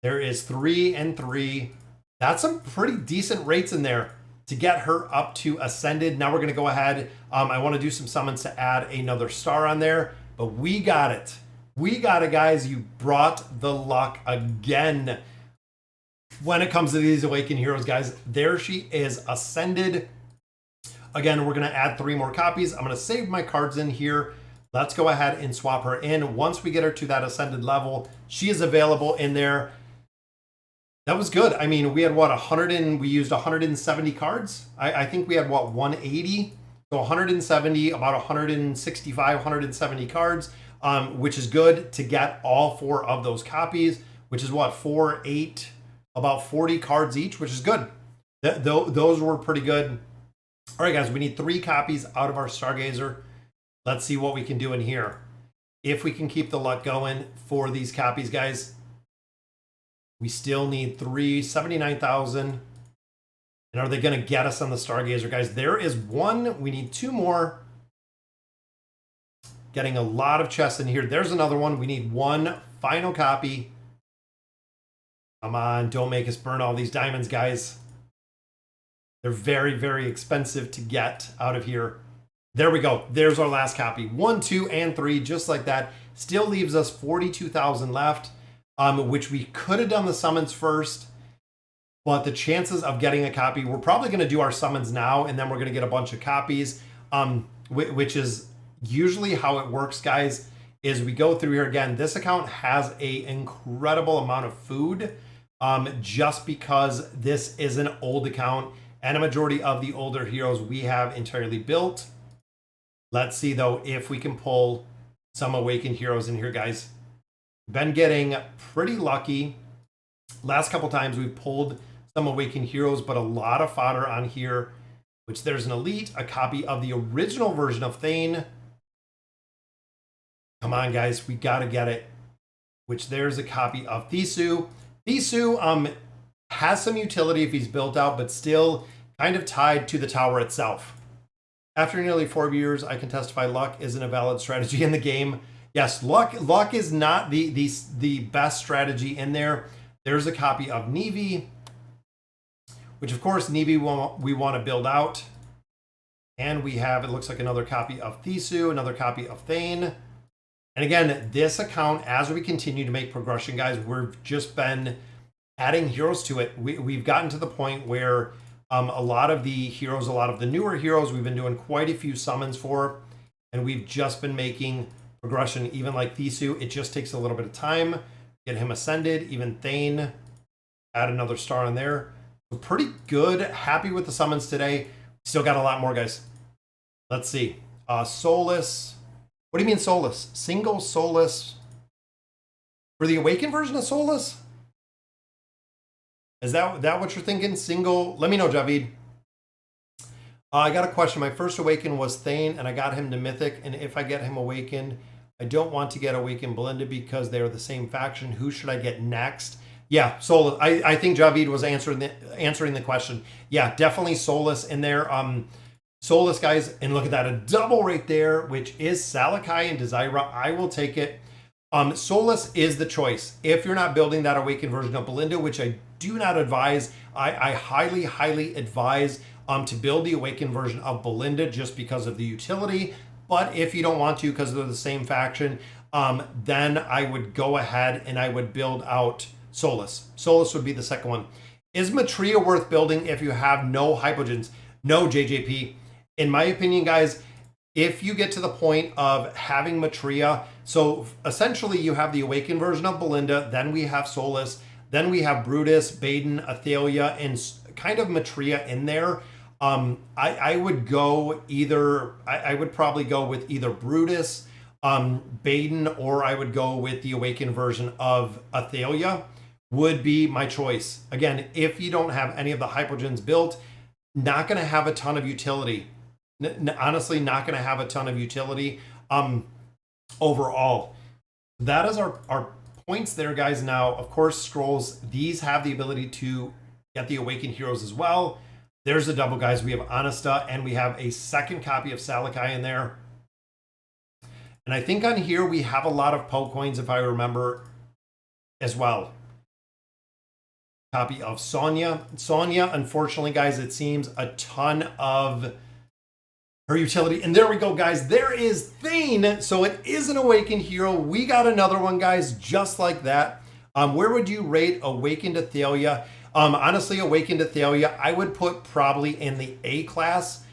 S1: There is 3 and 3. That's some pretty decent rates in there to get her up to Ascended. Now we're going to go ahead. I want to do some summons to add another star on there, but we got it. We got it, guys. You brought the luck again. When it comes to these Awakened Heroes, guys, there she is, Ascended. Again, we're going to add 3 more copies. I'm going to save my cards in here. Let's go ahead and swap her in. Once we get her to that Ascended level, she is available in there. That was good. I mean, we had what, we used 170 cards. I think we had what, 180? So 170, about 165, 170 cards, which is good to get all 4 of those copies, which is what, 4, 8, about 40 cards each, which is good. Those were pretty good. All right, guys, we need 3 copies out of our Stargazer. Let's see what we can do in here. If we can keep the luck going for these copies, guys, we still need 79,000. And are they going to get us on the Stargazer, guys? There is 1. We need 2 more. Getting a lot of chests in here. There's another one. We need 1 final copy. Come on, don't make us burn all these diamonds, guys. They're very, very expensive to get out of here. There we go. There's our last copy. 1, 2, and 3, just like that. Still leaves us 42,000 left, which we could have done the summons first. But the chances of getting a copy, we're probably going to do our summons now, and then we're going to get a bunch of copies, which is usually how it works, guys, is we go through here again. This account has an incredible amount of food just because this is an old account. And a majority of the older heroes we have entirely built. Let's see, though, if we can pull some Awakened Heroes in here, guys. Been getting pretty lucky. Last couple times we've pulled some Awakened Heroes, but a lot of fodder on here, which there's an Elite, a copy of the original version of Thane. Come on, guys, we got to get it. Which there's a copy of Thisu. Thisu has some utility if he's built out, but still kind of tied to the tower itself. After nearly 4 years, I can testify luck isn't a valid strategy in the game. Yes, luck is not the best strategy in there. There's a copy of Nevi, which of course Nevi we want to build out. And we have, it looks like, another copy of Thisu, another copy of Thane. And again, this account, as we continue to make progression, guys, we've just been adding heroes to it. We've gotten to the point where a lot of the heroes, a lot of the newer heroes, we've been doing quite a few summons for, and we've just been making progression. Even like Thisu, it just takes a little bit of time. Get him Ascended, even Thane, add another star in there. So pretty good, happy with the summons today. Still got a lot more, guys. Let's see. Solus. What do you mean Solus? Single Solus. For the Awakened version of Solus? Is that what you're thinking? Single? Let me know, Javid. I got a question. My first Awakened was Thane, and I got him to Mythic. And if I get him Awakened, I don't want to get Awakened blended because they are the same faction. Who should I get next? Yeah, Solus. I think Javid was answering the question. Yeah, definitely Solus in there. Solus, guys, and look at that, a double right there, which is Salakai and Desira. I will take it. Solus is the choice. If you're not building that awakened version of Belinda, which I do not advise, I highly, highly advise to build the awakened version of Belinda just because of the utility. But if you don't want to because they're the same faction, then I would go ahead and I would build out Solus. Solus would be the second one. Is Matria worth building if you have no hypogens? No, JJP. In my opinion, guys, if you get to the point of having Matria, so essentially you have the awakened version of Belinda, then we have Solus, then we have Brutus, Baden, Athalia, and kind of Matria in there. I would go either, I would probably go with either Brutus, Baden, or I would go with the awakened version of Athalia would be my choice. Again, if you don't have any of the hypogens built, not going to have a ton of utility. Honestly, not going to have a ton of utility overall. That is our points there, guys. Now, of course, scrolls, these have the ability to get the awakened heroes as well. There's a double, guys. We have Anasta, and we have a second copy of Salakai in there. And I think on here we have a lot of Poe coins, if I remember, as well. Copy of Sonya. Sonya, unfortunately, guys, it seems a ton of her utility. And there we go, guys. There is Thane. So it is an awakened hero. We got another one, guys, just like that. Where would you rate Awakened Athalia? Honestly, Awakened Athalia, I would put probably in the A class.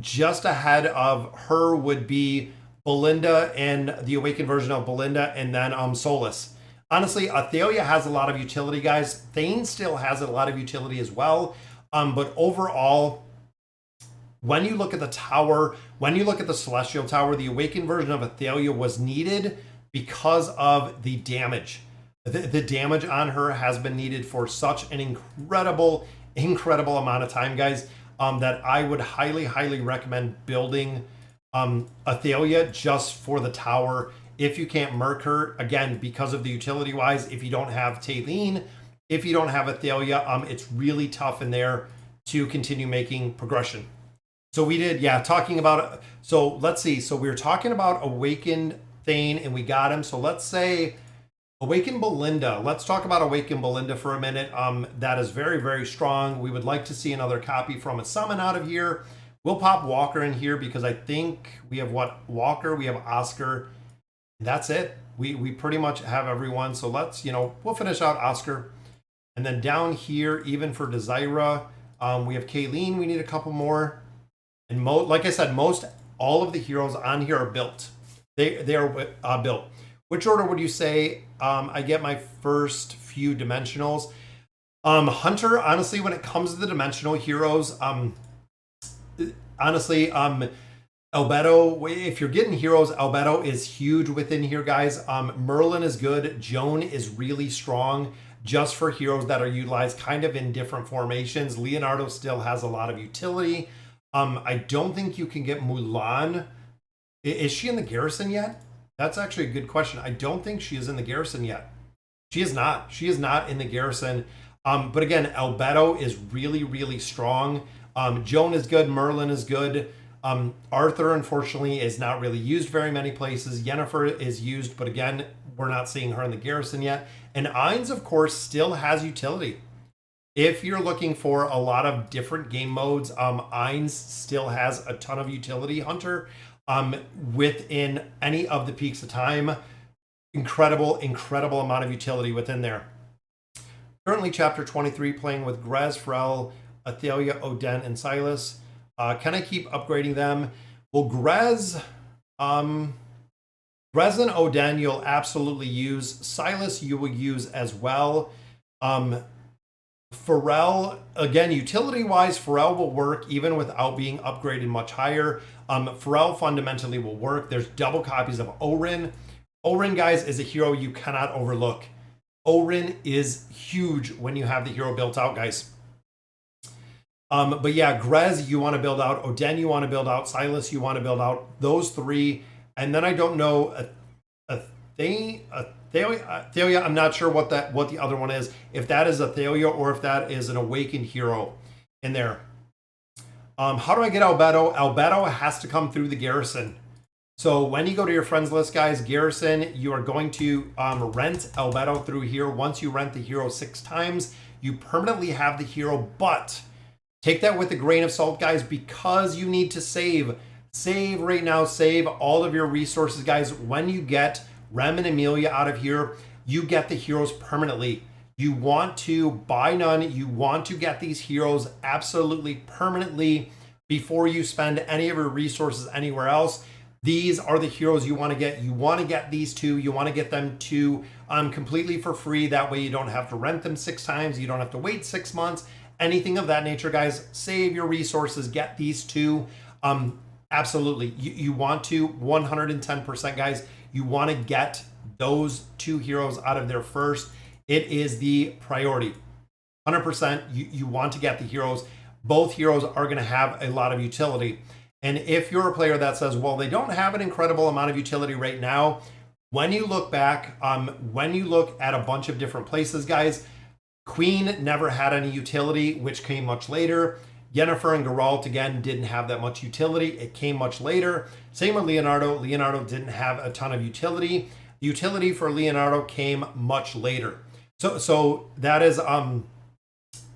S1: Just ahead of her would be Belinda and the awakened version of Belinda, and then Solus. Honestly, Athalia has a lot of utility, guys. Thane still has a lot of utility as well. But overall, when you look at the tower, when you look at the Celestial Tower, the awakened version of Athalia was needed because of the damage. The damage on her has been needed for such an incredible amount of time, guys, that I would highly, highly recommend building Athalia just for the tower. If you can't merc her, again, because of the utility wise, if you don't have Taylene, if you don't have Athalia, it's really tough in there to continue making progression. So we did, yeah, talking about, so let's see. So we were talking about Awakened Thane and we got him. So let's say Awakened Belinda. Let's talk about Awakened Belinda for a minute. That is very, very strong. We would like to see another copy from a summon out of here. We'll pop Walker in here because I think we have Walker, we have Oscar. That's it. We pretty much have everyone. So let's, we'll finish out Oscar. And then down here, even for Desira, we have Kayleen. We need a couple more. And like I said, all of the heroes on here are built. They are built. Which order would you say I get my first few dimensionals? Hunter, honestly, when it comes to the dimensional heroes, honestly, Albedo, if you're getting heroes, Albedo is huge within here, guys. Merlin is good. Joan is really strong just for heroes that are utilized kind of in different formations. Leonardo still has a lot of utility. I don't think you can get Mulan. Is she in the garrison yet? That's actually a good question. I don't think she is in the garrison yet. She is not. She is not in the garrison. But again, Albedo is really, really strong. Joan is good. Merlin is good. Arthur, unfortunately, is not really used very many places. Yennefer is used, but again, we're not seeing her in the garrison yet. And Ainz, of course, still has utility. If you're looking for a lot of different game modes, Ainz still has a ton of utility. Hunter, within any of the peaks of time, incredible amount of utility within there. Currently, Chapter 23, playing with Grez, Pharrell, Athalia, Oden, and Silas. Can I keep upgrading them? Well, Grez and Oden you'll absolutely use. Silas you will use as well. Pharrell, again, utility-wise, Pharrell will work even without being upgraded much higher. Pharrell fundamentally will work. There's double copies of Orin. Orin, guys, is a hero you cannot overlook. Orin is huge when you have the hero built out, guys. But yeah, Grez, you want to build out. Oden, you want to build out. Silas, you want to build out. Those three. And then I don't know, Thalia, I'm not sure what the other one is. If that is a Thalia or if that is an awakened hero in there. How do I get Albedo? Albedo has to come through the garrison. So when you go to your friends list, guys, garrison, you are going to rent Albedo through here. Once you rent the hero 6 times, you permanently have the hero, but take that with a grain of salt, guys, because you need to save. Save right now, save all of your resources, guys. When you get Rem and Amelia out of here, you get the heroes permanently. You want to buy none. You want to get these heroes absolutely permanently before you spend any of your resources anywhere else. These are the heroes you want to get. You want to get these 2. You want to get them 2 completely for free. That way you don't have to rent them 6 times. You don't have to wait 6 months. Anything of that nature, guys. Save your resources. Get these 2. Absolutely. You want to 110%, guys. You want to get those 2 heroes out of there first. It is the priority. 100%. You want to get the heroes. Both heroes are going to have a lot of utility. And if you're a player that says, well, they don't have an incredible amount of utility right now, when you look back, when you look at a bunch of different places, guys, Queen never had any utility, which came much later. Yennefer and Geralt, again, didn't have that much utility. It came much later. Same with Leonardo. Leonardo didn't have a ton of utility. Utility for Leonardo came much later. So that is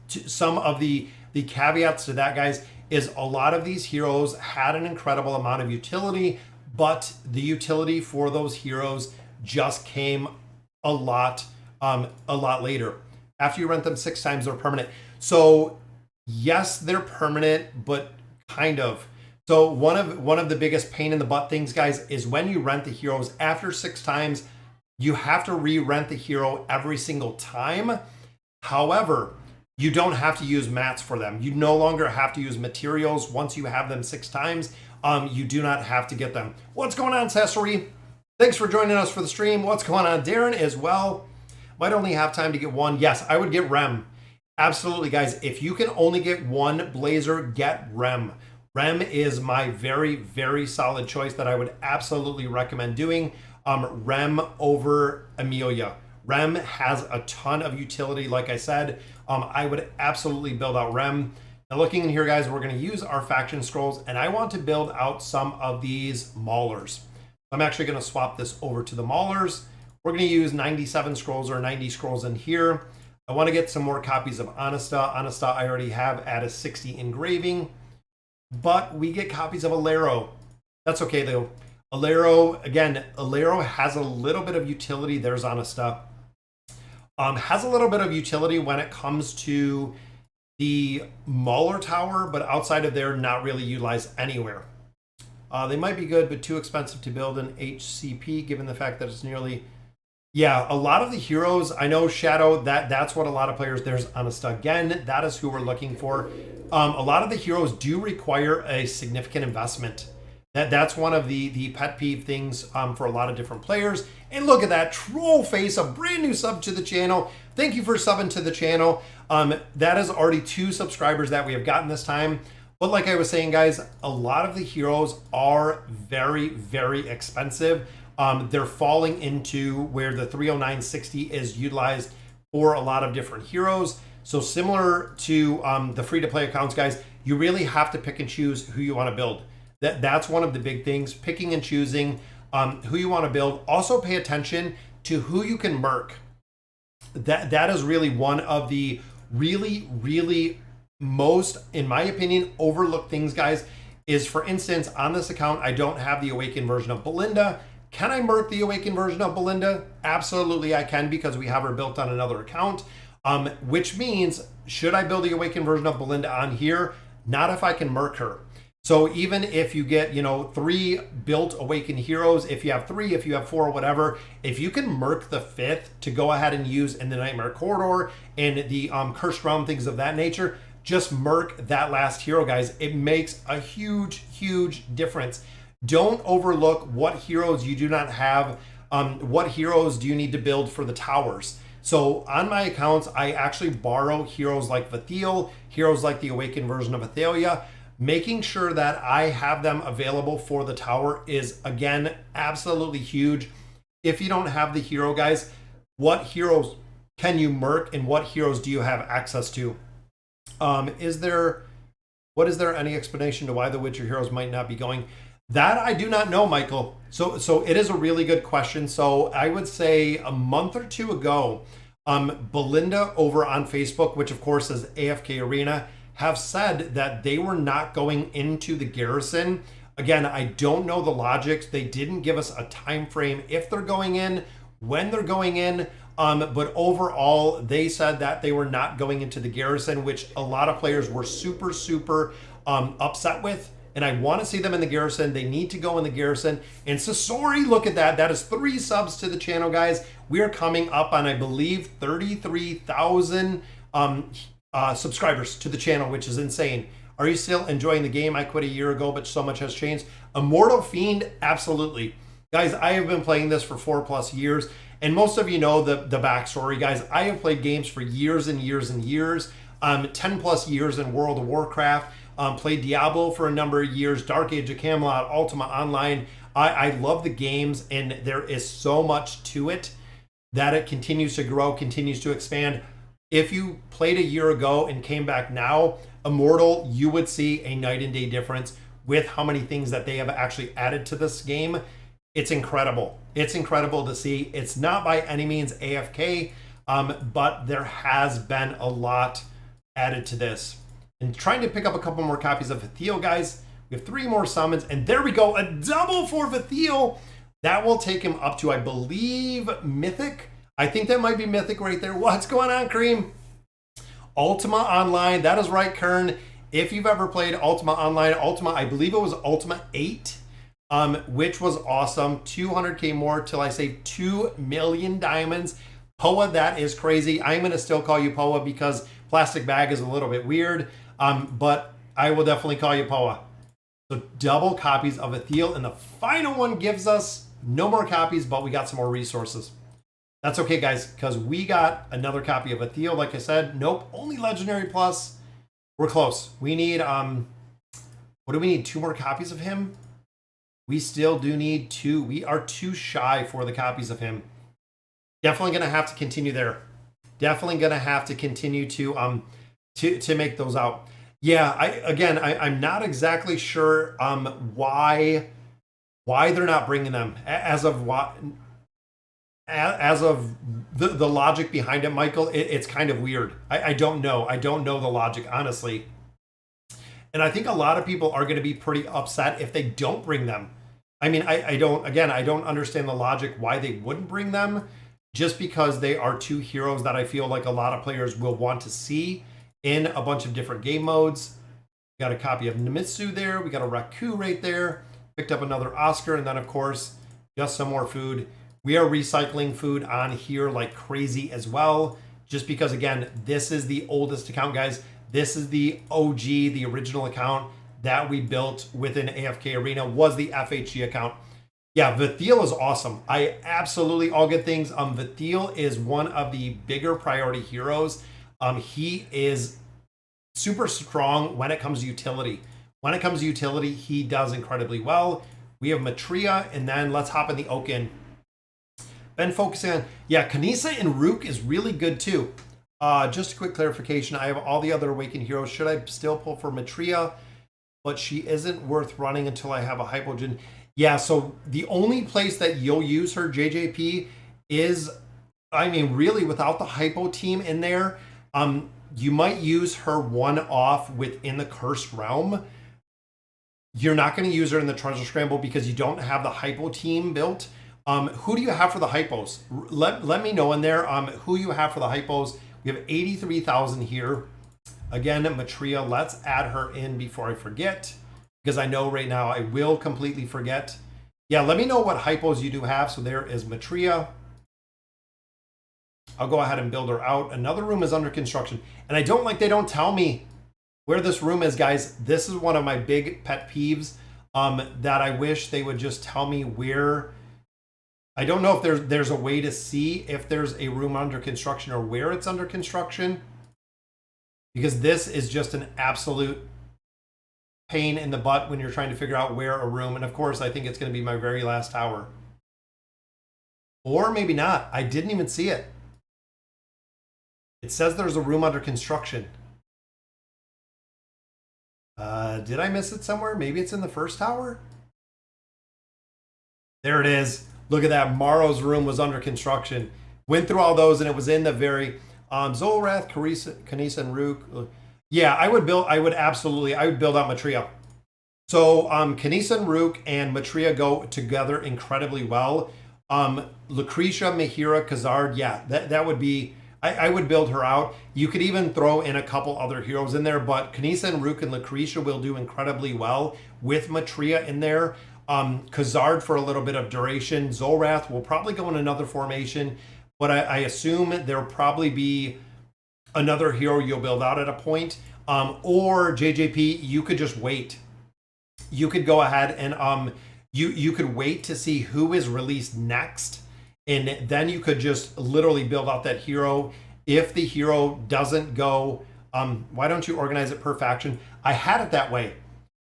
S1: some of the caveats to that, guys, is a lot of these heroes had an incredible amount of utility, but the utility for those heroes just came a lot later. After you rent them 6 times, they're permanent. So yes, they're permanent, but kind of. So one of the biggest pain in the butt things, guys, is when you rent the heroes after 6 times, you have to re-rent the hero every single time. However, you don't have to use mats for them. You no longer have to use materials. Once you have them 6 times, you do not have to get them. What's going on, Cessery? Thanks for joining us for the stream. What's going on, Darren, as well? Might only have time to get 1. Yes, I would get Rem. Absolutely, guys. If you can only get 1 Blazer, get Rem. Rem is my very, very solid choice that I would absolutely recommend doing. Rem over Amelia. Rem has a ton of utility, like I said. I would absolutely build out Rem. Now looking in here, guys, we're going to use our faction scrolls, and I want to build out some of these maulers. I'm actually going to swap this over to the maulers. We're going to use 97 scrolls or 90 scrolls in here. I want to get some more copies of Honesta. Honesta I already have at a 60 engraving, but we get copies of Alero. That's okay though. Alero, again, Alero has a little bit of utility. There's Honesta. Has a little bit of utility when it comes to the Mauler Tower, but outside of there, not really utilized anywhere. They might be good, but too expensive to build an HCP, given the fact that it's nearly... Yeah, a lot of the heroes, I know Shadow, that's what a lot of players, there's Honesta again, that is who we're looking for. A lot of the heroes do require a significant investment. That's one of the pet peeve things for a lot of different players. And look at that, Troll Face, a brand new sub to the channel. Thank you for subbing to the channel. That is already 2 subscribers that we have gotten this time. But like I was saying, guys, a lot of the heroes are very, very expensive. They're falling into where the 30960 is utilized for a lot of different heroes. So similar to the free-to-play accounts, guys, you really have to pick and choose who you want to build. That's one of the big things, picking and choosing who you want to build. Also pay attention to who you can merc. That is really one of the really, really most, in my opinion, overlooked things, guys, is, for instance, on this account, I don't have the Awakened version of Belinda. Can I merc the Awakened version of Belinda? Absolutely I can, because we have her built on another account, which means, should I build the Awakened version of Belinda on here? Not if I can merc her. So even if you get, 3 built Awakened heroes, if you have 3, if you have 4, whatever, if you can merc the 5th to go ahead and use in the Nightmare Corridor and the Cursed Realm, things of that nature, just merc that last hero, guys. It makes a huge, huge difference. Don't overlook what heroes you do not have. What heroes do you need to build for the towers? So on my accounts, I actually borrow heroes like Vathiel, heroes like the Awakened version of Athalia. Making sure that I have them available for the tower is, again, absolutely huge.
S2: if you don't have the hero, guys, what heroes can you merc and what heroes do you have access to? What is there any explanation to why the Witcher heroes might not be going? That I do not know, Michael. So it is a really good question. So I would say a month or two ago, Belinda over on Facebook, which of course is AFK Arena, have said that they were not going into the garrison. Again, I don't know the logic. They didn't give us a time frame if they're going in, when they're going in. But overall, they said that they were not going into the garrison, which a lot of players were super upset with. And I want to see them in the garrison. They need to go in the garrison. And Sasori, look at that. That is 3 subs to the channel, guys. We are coming up on, I believe, 33,000 subscribers to the channel, which is insane. Are you still enjoying the game? I quit a year ago, but so much has changed. Immortal Fiend, absolutely. Guys, I have been playing this for 4+ years. And most of you know the backstory, guys. I have played games for years and years and years. 10+ years in World of Warcraft. Played Diablo for a number of years. Dark Age of Camelot, Ultima Online. I love the games, and there is so much to it that it continues to grow, continues to expand. If you played a year ago and came back now, Immortal, you would see a night and day difference with how many things that they have actually added to this game. It's incredible. It's incredible to see. It's not by any means AFK, but there has been a lot added to this. And trying to pick up a couple more copies of Vathiel, guys. We have 3 more summons, and there we go. A double for Vathiel. That will take him up to, I believe, Mythic. I think that might be Mythic right there. What's going on, Cream? Ultima Online. That is right, Kern. If you've ever played Ultima Online, Ultima, I believe it was Ultima 8. Which was awesome. 200k more till I save 2 million diamonds. Poa, that is crazy. I'm going to still call you Poa because plastic bag is a little bit weird. But I will definitely call you Poa. So double copies of Vathiel, and the final one gives us no more copies, but we got some more resources. That's okay, guys, because we got another copy of Vathiel. Like I said, nope, only Legendary Plus. We're close. We need, what do we need? 2 more copies of him? We still do need 2. We are too shy for the copies of him. Definitely going to have to continue there. Definitely going to have to continue to make those out. Yeah, I'm not exactly sure why they're not bringing them as of the logic behind it, Michael. It's kind of weird. I don't know. I don't know the logic, honestly. And I think a lot of people are going to be pretty upset if they don't bring them. I mean, I don't understand the logic why they wouldn't bring them, just because they are 2 heroes that I feel like a lot of players will want to see in a bunch of different game modes. We got a copy of Nemitsu there. We got a Raku right there. Picked up another Oscar, and then, of course, just some more food. We are recycling food on here like crazy as well, just because, again, this is the oldest account, guys. This is the OG, the original account that we built within AFK Arena, was the FHG account. Yeah, Vathiel is awesome. I absolutely, all good things. Vathiel is one of the bigger priority heroes. He is super strong when it comes to utility. When it comes to utility, he does incredibly well. We have Matria, and then let's hop in the Oaken. Been focusing on, yeah, Kanisa and Rook is really good too. Just a quick clarification. I have all the other Awakened heroes. Should I still pull for Matria? But she isn't worth running until I have a Hypogen. Yeah, so the only place that you'll use her, JJP, is, I mean, really without the Hypo team in there, you might use her one-off within the Cursed Realm. You're not going to use her in the Treasure Scramble because you don't have the Hypo team built. Who do you have for the Hypos? Let me know in there who you have for the Hypos. We have 83,000 here. Again, Matria, let's add her in before I forget, because I know right now I will completely forget. Yeah, let me know what Hypos you do have. So there is Matria. I'll go ahead and build her out. Another room is under construction. And I don't like they don't tell me where this room is, guys. This is one of my big pet peeves that I wish they would just tell me where. I don't know if there's a way to see if there's a room under construction or where it's under construction, because this is just an absolute pain in the butt when you're trying to figure out where a room. And of course, I think it's going to be my very last tower. Or maybe not. I didn't even see it. It says there's a room under construction. Did I miss it somewhere? Maybe it's in the first tower? There it is. Look at that. Maro's room was under construction. Went through all those, and it was in the very Zolrath, Kanisa, and Rook. Yeah, I would build out Matria. So Kanisa and Rook and Matria go together incredibly well. Lucretia, Mahira, Khazard, yeah, that would be. I would build her out. You could even throw in a couple other heroes in there, but Kanisa and Rook and Lucretia will do incredibly well with Matria in there. Khazard for a little bit of duration. Zolrath will probably go in another formation, but I assume there'll probably be another hero you'll build out at a point. Or JJP, you could just wait. You could go ahead and you could wait to see who is released next. And then you could just literally build out that hero. If the hero doesn't go, why don't you organize it per faction? I had it that way.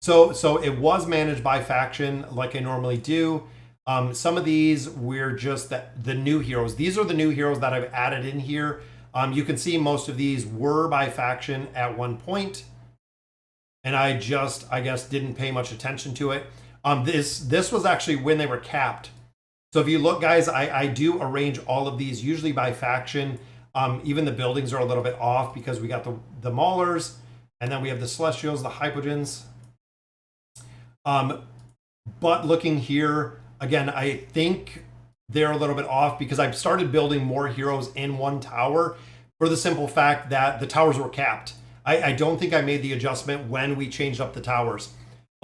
S2: So it was managed by faction like I normally do. Some of these were just the new heroes. These are the new heroes that I've added in here. You can see most of these were by faction at one point. And I guess, didn't pay much attention to it. This was actually when they were capped. So if you look, guys, I do arrange all of these usually by faction. Even the buildings are a little bit off because we got the Maulers, and then we have the Celestials, the Hypogens. But looking here, again, I think they're a little bit off because I've started building more heroes in one tower for the simple fact that the towers were capped. I don't think I made the adjustment when we changed up the towers.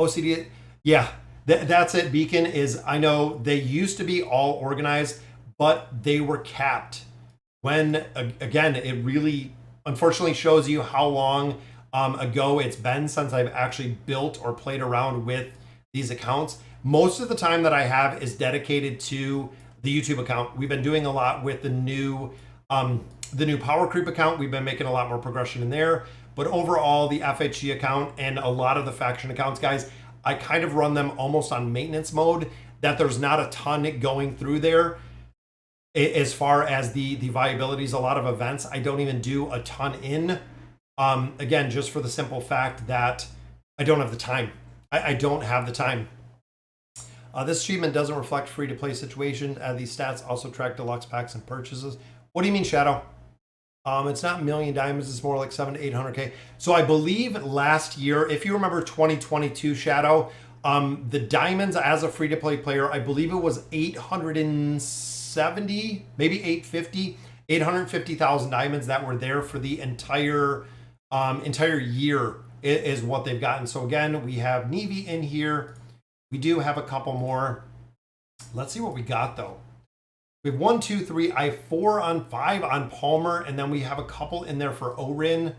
S2: OCD, yeah. That's it. Beacon is, I know they used to be all organized, but they were capped. When, again, it really unfortunately shows you how long ago it's been since I've actually built or played around with these accounts. Most of the time that I have is dedicated to the YouTube account. We've been doing a lot with the new Power Creep account. We've been making a lot more progression in there. But overall, the FHG account and a lot of the faction accounts, guys, I kind of run them almost on maintenance mode, that there's not a ton going through there as far as the viabilities. A lot of events I don't even do a ton in. Again, just for the simple fact that I don't have the time. I don't have the time. This achievement doesn't reflect free-to-play situation. These stats also track deluxe packs and purchases. What do you mean, Shadow? It's not million diamonds, it's more like 700 to 800K. So I believe last year, if you remember 2022 Shadow, the diamonds as a free-to-play player, I believe it was 870, maybe 850, 850,000 diamonds that were there for the entire year is what they've gotten. So again, we have Navy in here. We do have a couple more. Let's see what we got though. We have 1, 2, 3. I have 4 on 5 on Palmer, and then we have a couple in there for Orin.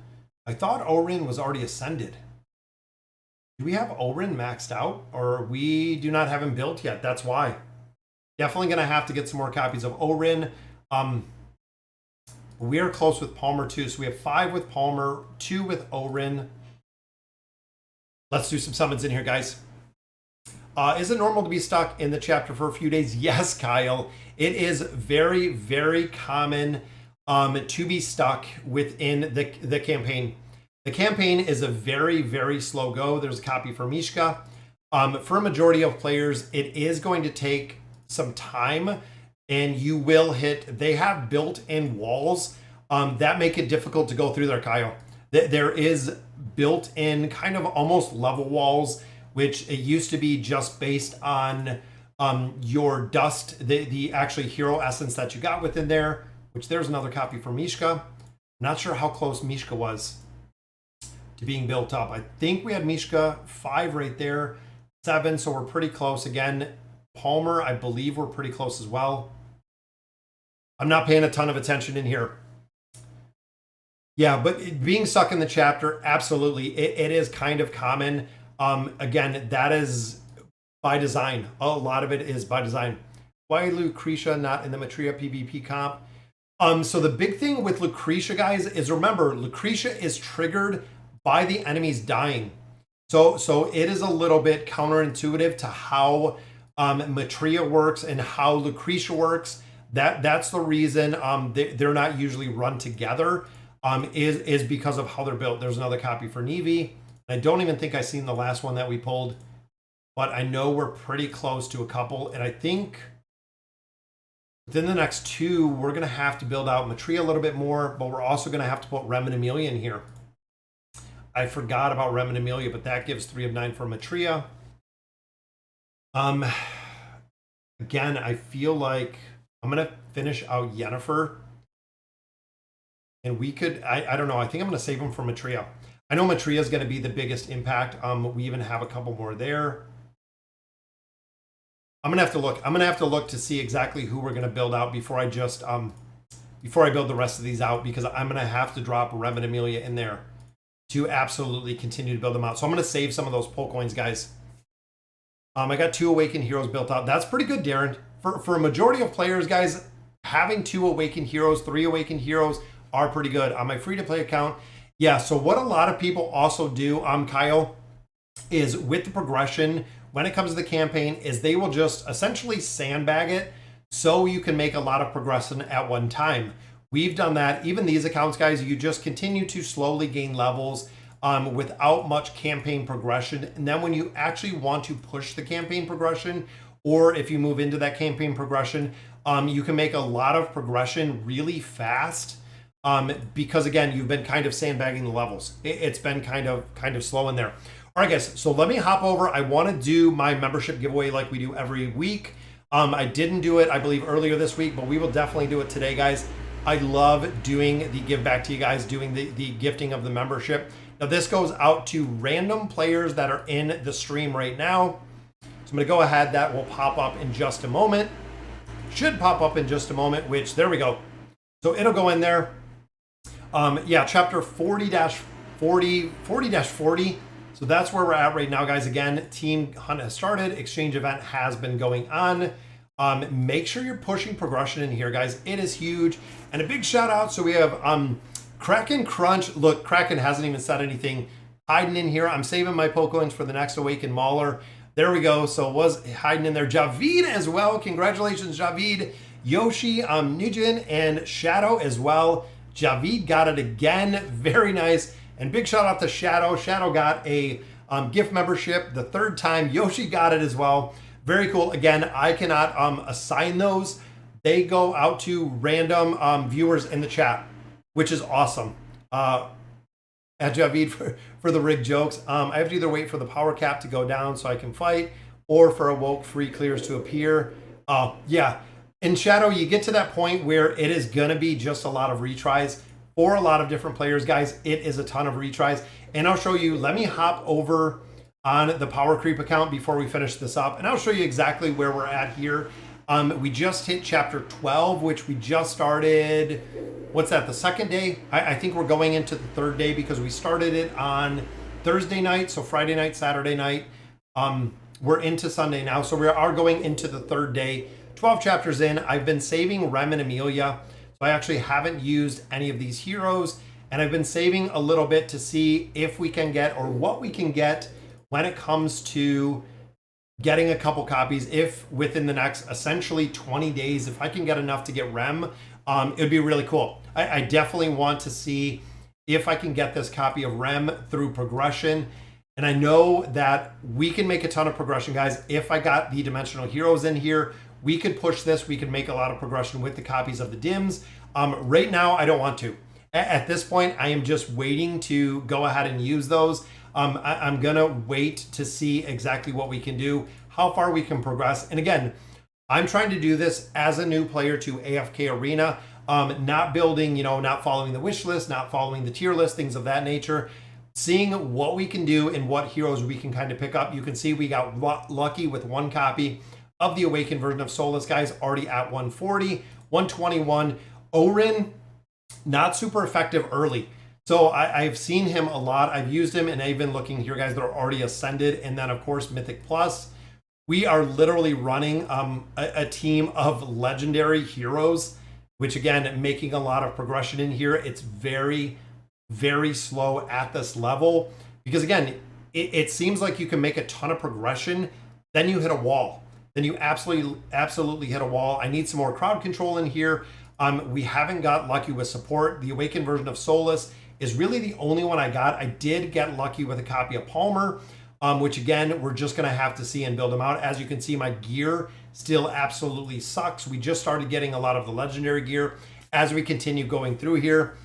S2: I thought Orin was already ascended. Do we have Orin maxed out, or we do not have him built yet? That's why. Definitely going to have to get some more copies of Orin. We are close with Palmer too, so we have 5 with Palmer, 2 with Orin. Let's do some summons in here, guys. Is it normal to be stuck in the chapter for a few days? Yes, Kyle. It is very, very common to be stuck within the campaign. The campaign is a very, very slow go. There's a copy for Mishka. For a majority of players, it is going to take some time, and you will hit. They have built-in walls that make it difficult to go through there, Kyle. There is built-in kind of almost level walls, which it used to be just based on your dust, the actually hero essence that you got within there, which there's another copy for Mishka. Not sure how close Mishka was to being built up. I think we had Mishka 5 right there, 7, so we're pretty close. Again, Palmer, I believe we're pretty close as well. I'm not paying a ton of attention in here. Yeah, but being stuck in the chapter, absolutely, it is kind of common. Again, that is by design. A lot of it is by design. Why Lucretia not in the Matria PvP comp? So the big thing with Lucretia, guys, is remember, Lucretia is triggered by the enemies dying. So it is a little bit counterintuitive to how Matria works and how Lucretia works. That's the reason they're not usually run together, is because of how they're built. There's another copy for Navy. I don't even think I've seen the last one that we pulled, but I know we're pretty close to a couple, and I think within the next two, we're going to have to build out Matria a little bit more, but we're also going to have to put Rem and Amelia in here. I forgot about Rem and Amelia, but that gives 3 of 9 for Matria. Again, I feel like I'm going to finish out Yennefer. And we could, I don't know, I think I'm going to save them for Matria. I know Matria is going to be the biggest impact. We even have a couple more there. I'm going to have to look. I'm going to have to look to see exactly who we're going to build out before I just, before I build the rest of these out, because I'm going to have to drop Rem and Amelia in there to absolutely continue to build them out. So I'm going to save some of those pull coins, guys. I got 2 Awakened Heroes built out. That's pretty good, Darren. For a majority of players, guys, having 2 Awakened Heroes, 3 Awakened Heroes are pretty good. On my free-to-play account, yeah, so what a lot of people also do, Kyle, is with the progression, when it comes to the campaign, is they will just essentially sandbag it so you can make a lot of progression at one time. We've done that. Even these accounts, guys, you just continue to slowly gain levels without much campaign progression. And then when you actually want to push the campaign progression, or if you move into that campaign progression, you can make a lot of progression really fast. Because again, you've been kind of sandbagging the levels. It's been kind of slow in there. All right, guys, so let me hop over. I want to do my membership giveaway like we do every week. I didn't do it, I believe, earlier this week, but we will definitely do it today, guys. I love doing the give back to you guys, doing the gifting of the membership. Now, this goes out to random players that are in the stream right now. So I'm going to go ahead. That will pop up in just a moment. Should pop up in just a moment, which, there we go. So it'll go in there. Yeah, chapter 40-40. So that's where we're at right now, guys. Again, team hunt has started. Exchange event has been going on. Make sure you're pushing progression in here, guys. It is huge. And a big shout out. So we have Kraken Crunch. Look, Kraken hasn't even said anything. Hiding in here. I'm saving my Pokecoins for the next Awakened Mauler. There we go. So it was hiding in there. Javid as well. Congratulations, Javid. Yoshi, Nugent, and Shadow as well. Javid got it again. Very nice. And big shout out to Shadow. Shadow got a gift membership the 3rd time. Yoshi got it as well. Very cool. Again, I cannot assign those. They go out to random viewers in the chat, which is awesome. At Javid for the rig jokes. I have to either wait for the power cap to go down so I can fight, or for Awoke free clears to appear. Yeah. In Shadow, you get to that point where it is going to be just a lot of retries for a lot of different players, guys. It is a ton of retries. And I'll show you, let me hop over on the Power Creep account before we finish this up. And I'll show you exactly where we're at here. We just hit chapter 12, which we just started. What's that, the 2nd day? I think we're going into the 3rd day because we started it on Thursday night. So Friday night, Saturday night. We're into Sunday now. So we are going into the 3rd day. 12 chapters in. I've been saving Rem and Amelia. So I actually haven't used any of these heroes. And I've been saving a little bit to see if we can get, or what we can get when it comes to getting a couple copies. If within the next essentially 20 days, if I can get enough to get Rem, it would be really cool. I definitely want to see if I can get this copy of Rem through progression. And I know that we can make a ton of progression, guys. If I got the dimensional heroes in here, we could push this. We could make a lot of progression with the copies of the DIMs. Right now, I don't want to. At this point, I am just waiting to go ahead and use those. I'm going to wait to see exactly what we can do, how far we can progress. And again, I'm trying to do this as a new player to AFK Arena, not building, not following the wish list, not following the tier list, things of that nature. Seeing what we can do and what heroes we can kind of pick up. You can see we got lucky with 1 copy of the Awakened version of Solus, guys, already at 140, 121. Orin, not super effective early. So I've seen him a lot. I've used him, and I've been looking here, guys, that are already ascended. And then, of course, Mythic Plus. We are literally running a team of legendary heroes, which, again, making a lot of progression in here. It's very, very slow at this level because, again, it seems like you can make a ton of progression, then you hit a wall. then you absolutely hit a wall. I need some more crowd control in here. We haven't got lucky with support. The Awakened version of Solus is really the only one I got. I did get lucky with a copy of Palmer, which again, we're just gonna have to see and build them out. As you can see, my gear still absolutely sucks. We just started getting a lot of the legendary gear as we continue going through here.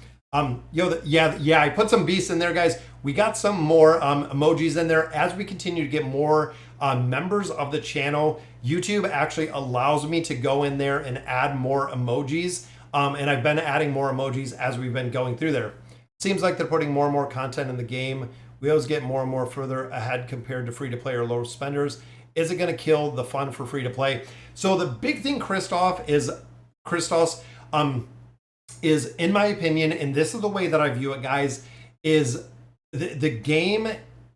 S2: Yeah, I put some beasts in there, guys. We got some more emojis in there. As we continue to get more members of the channel, YouTube actually allows me to go in there and add more emojis. And I've been adding more emojis as we've been going through there. Seems like they're putting more and more content in the game. We always get more and more further ahead compared to free-to-play or low spenders. Is it going to kill the fun for free-to-play? So the big thing, Christos, is in my opinion, and this is the way that I view it, guys, is the game,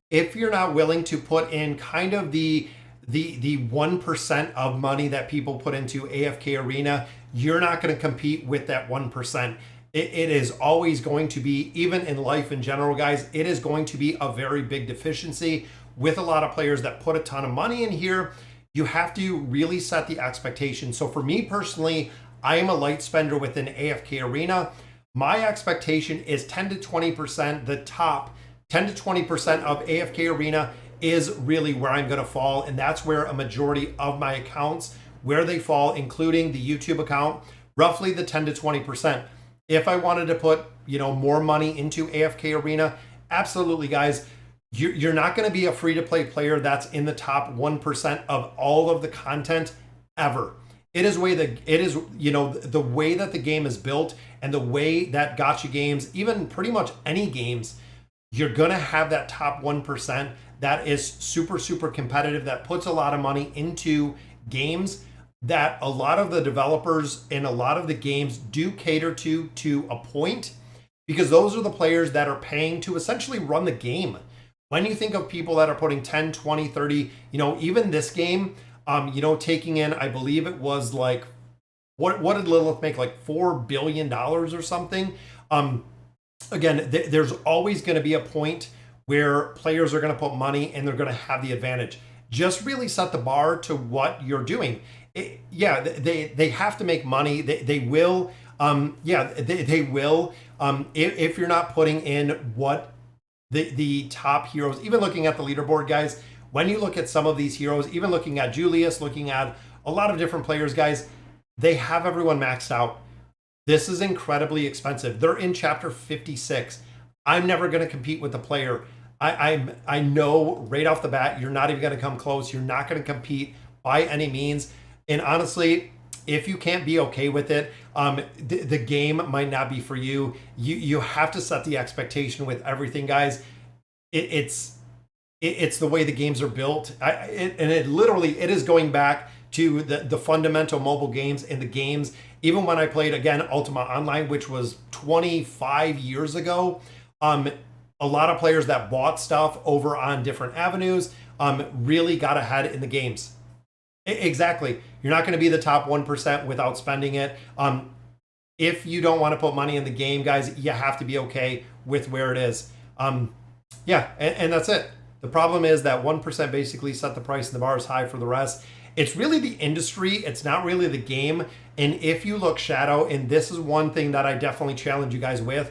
S2: if you're not willing to put in kind of the 1% of money that people put into AFK Arena, you're not going to compete with that 1%. It is always going to be, even in life in general, guys, it is going to be a very big deficiency with a lot of players that put a ton of money in here. You have to really set the expectation. So for me personally, I am a light spender within AFK Arena. My expectation is 10 to 20%, the top 10 to 20% of AFK Arena is really where I'm gonna fall. And that's where a majority of my accounts, where they fall, including the YouTube account, roughly the 10 to 20%. If I wanted to put, more money into AFK Arena, absolutely, guys, you're not going to be a free-to-play player that's in the top 1% of all of the content ever. It is the way that the game is built and the way that gacha games, even pretty much any games, you're going to have that top 1% that is super, super competitive, that puts a lot of money into games that a lot of the developers and a lot of the games do cater to a point, because those are the players that are paying to essentially run the game. When you think of people that are putting 10, 20, 30, even this game, taking in, I believe it was like, what did Lilith make, like $4 billion or something? Again, there's always going to be a point where players are going to put money and they're going to have the advantage. Just really set the bar to what you're doing. They have to make money. They will. They will. If you're not putting in what the top heroes, even looking at the leaderboard, guys, when you look at some of these heroes, even looking at Julius, looking at a lot of different players, guys, they have everyone maxed out. This is incredibly expensive. They're in chapter 56. I'm never going to compete with the player. I know right off the bat, you're not even going to come close. You're not going to compete by any means. And honestly, if you can't be okay with it, the game might not be for you. You have to set the expectation with everything, guys. It's the way the games are built. It is going back to the fundamental mobile games and the games. Even when I played, again, Ultima Online, which was 25 years ago, a lot of players that bought stuff over on different avenues really got ahead in the games. Exactly. You're not going to be the top 1% without spending it. If you don't want to put money in the game, guys, you have to be okay with where it is. And that's it. The problem is that 1% basically set the price and the bar is high for the rest. It's really the industry. It's not really the game. And if you look, Shadow, and this is one thing that I definitely challenge you guys with,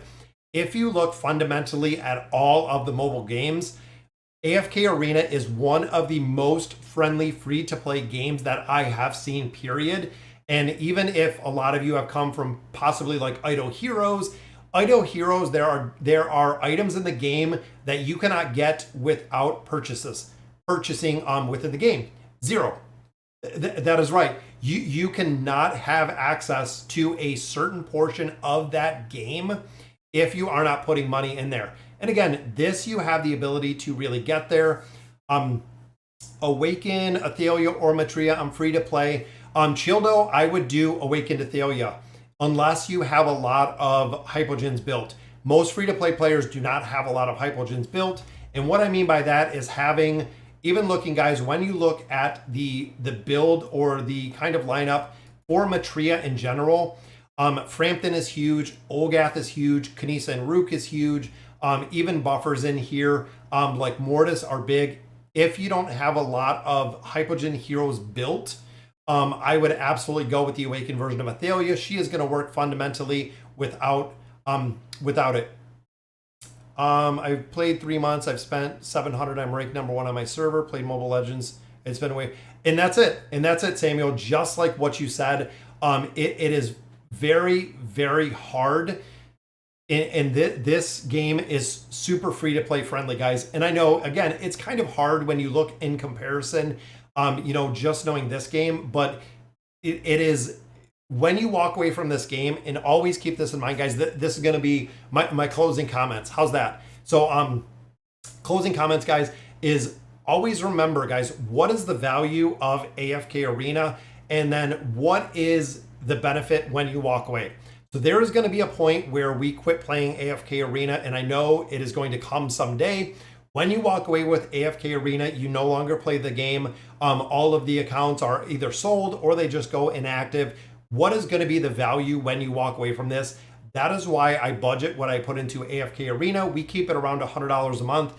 S2: if you look fundamentally at all of the mobile games, AFK Arena is one of the most friendly free-to-play games that I have seen, period. And even if a lot of you have come from possibly like Idle Heroes, there are items in the game that you cannot get without purchasing within the game. Zero. That is right. You cannot have access to a certain portion of that game if you are not putting money in there. And again, this you have the ability to really get there. Awaken, Athalia, or Matria, I'm free to play. Childo, I would do Awaken Athalia, unless you have a lot of hypogens built. Most free-to-play players do not have a lot of hypogens built. And what I mean by that is having, even looking, guys, when you look at the build or the kind of lineup for Matria in general, Frampton is huge, Olgath is huge, Kanisa and Rook is huge, even buffers in here, like Mortis are big. if you don't have a lot of Hypogen heroes built, I would absolutely go with the Awakened version of Athalia. She is going to work fundamentally without it. I've played 3 months. I've spent 700. I'm ranked number 1 on my server. Played Mobile Legends. It's been away, and that's it. And that's it, Samuel. Just like what you said, it is very, very hard. And this game is super free to play friendly, guys. And I know, again, it's kind of hard when you look in comparison, just knowing this game, but it is, when you walk away from this game, and always keep this in mind, guys, this is going to be my closing comments. How's that? So closing comments, guys, is always remember, guys, what is the value of AFK Arena? And then what is the benefit when you walk away? So there is going to be a point where we quit playing AFK Arena, and I know it is going to come someday. When you walk away with AFK Arena, you no longer play the game. All of the accounts are either sold or they just go inactive. What is going to be the value when you walk away from this? That is why I budget what I put into AFK Arena. We keep it around $100 a month.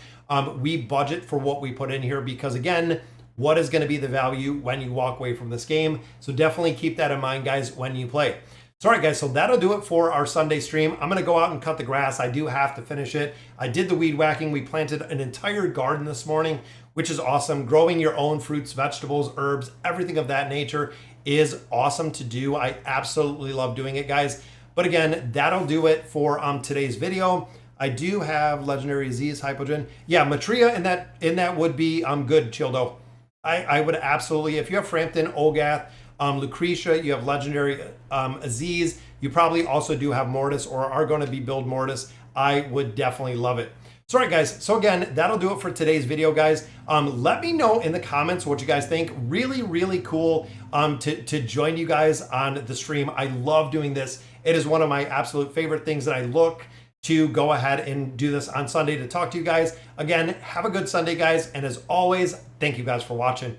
S2: We budget for what we put in here because, again, what is going to be the value when you walk away from this game? So definitely keep that in mind, guys, when you play. So, all right, guys, so that'll do it for our Sunday stream. I'm going to go out and cut the grass. I do have to finish it. I did the weed whacking. We planted an entire garden this morning, which is awesome. Growing your own fruits, vegetables, herbs, everything of that nature is awesome to do. I absolutely love doing it, guys. But again, that'll do it for today's video. I do have Legendary Aziz, Hypogen. Yeah, Matria in that would be good, Childo. I would absolutely, if you have Frampton, Olgath, Lucretia, you have Legendary Aziz, you probably also do have Mortis or are going to be build Mortis. I would definitely love it. So, all right, guys. So again, that'll do it for today's video, guys. Let me know in the comments what you guys think. Really, really cool to join you guys on the stream. I love doing this. It is one of my absolute favorite things that I look to go ahead and do this on Sunday to talk to you guys. Again, have a good Sunday, guys. And as always, thank you guys for watching.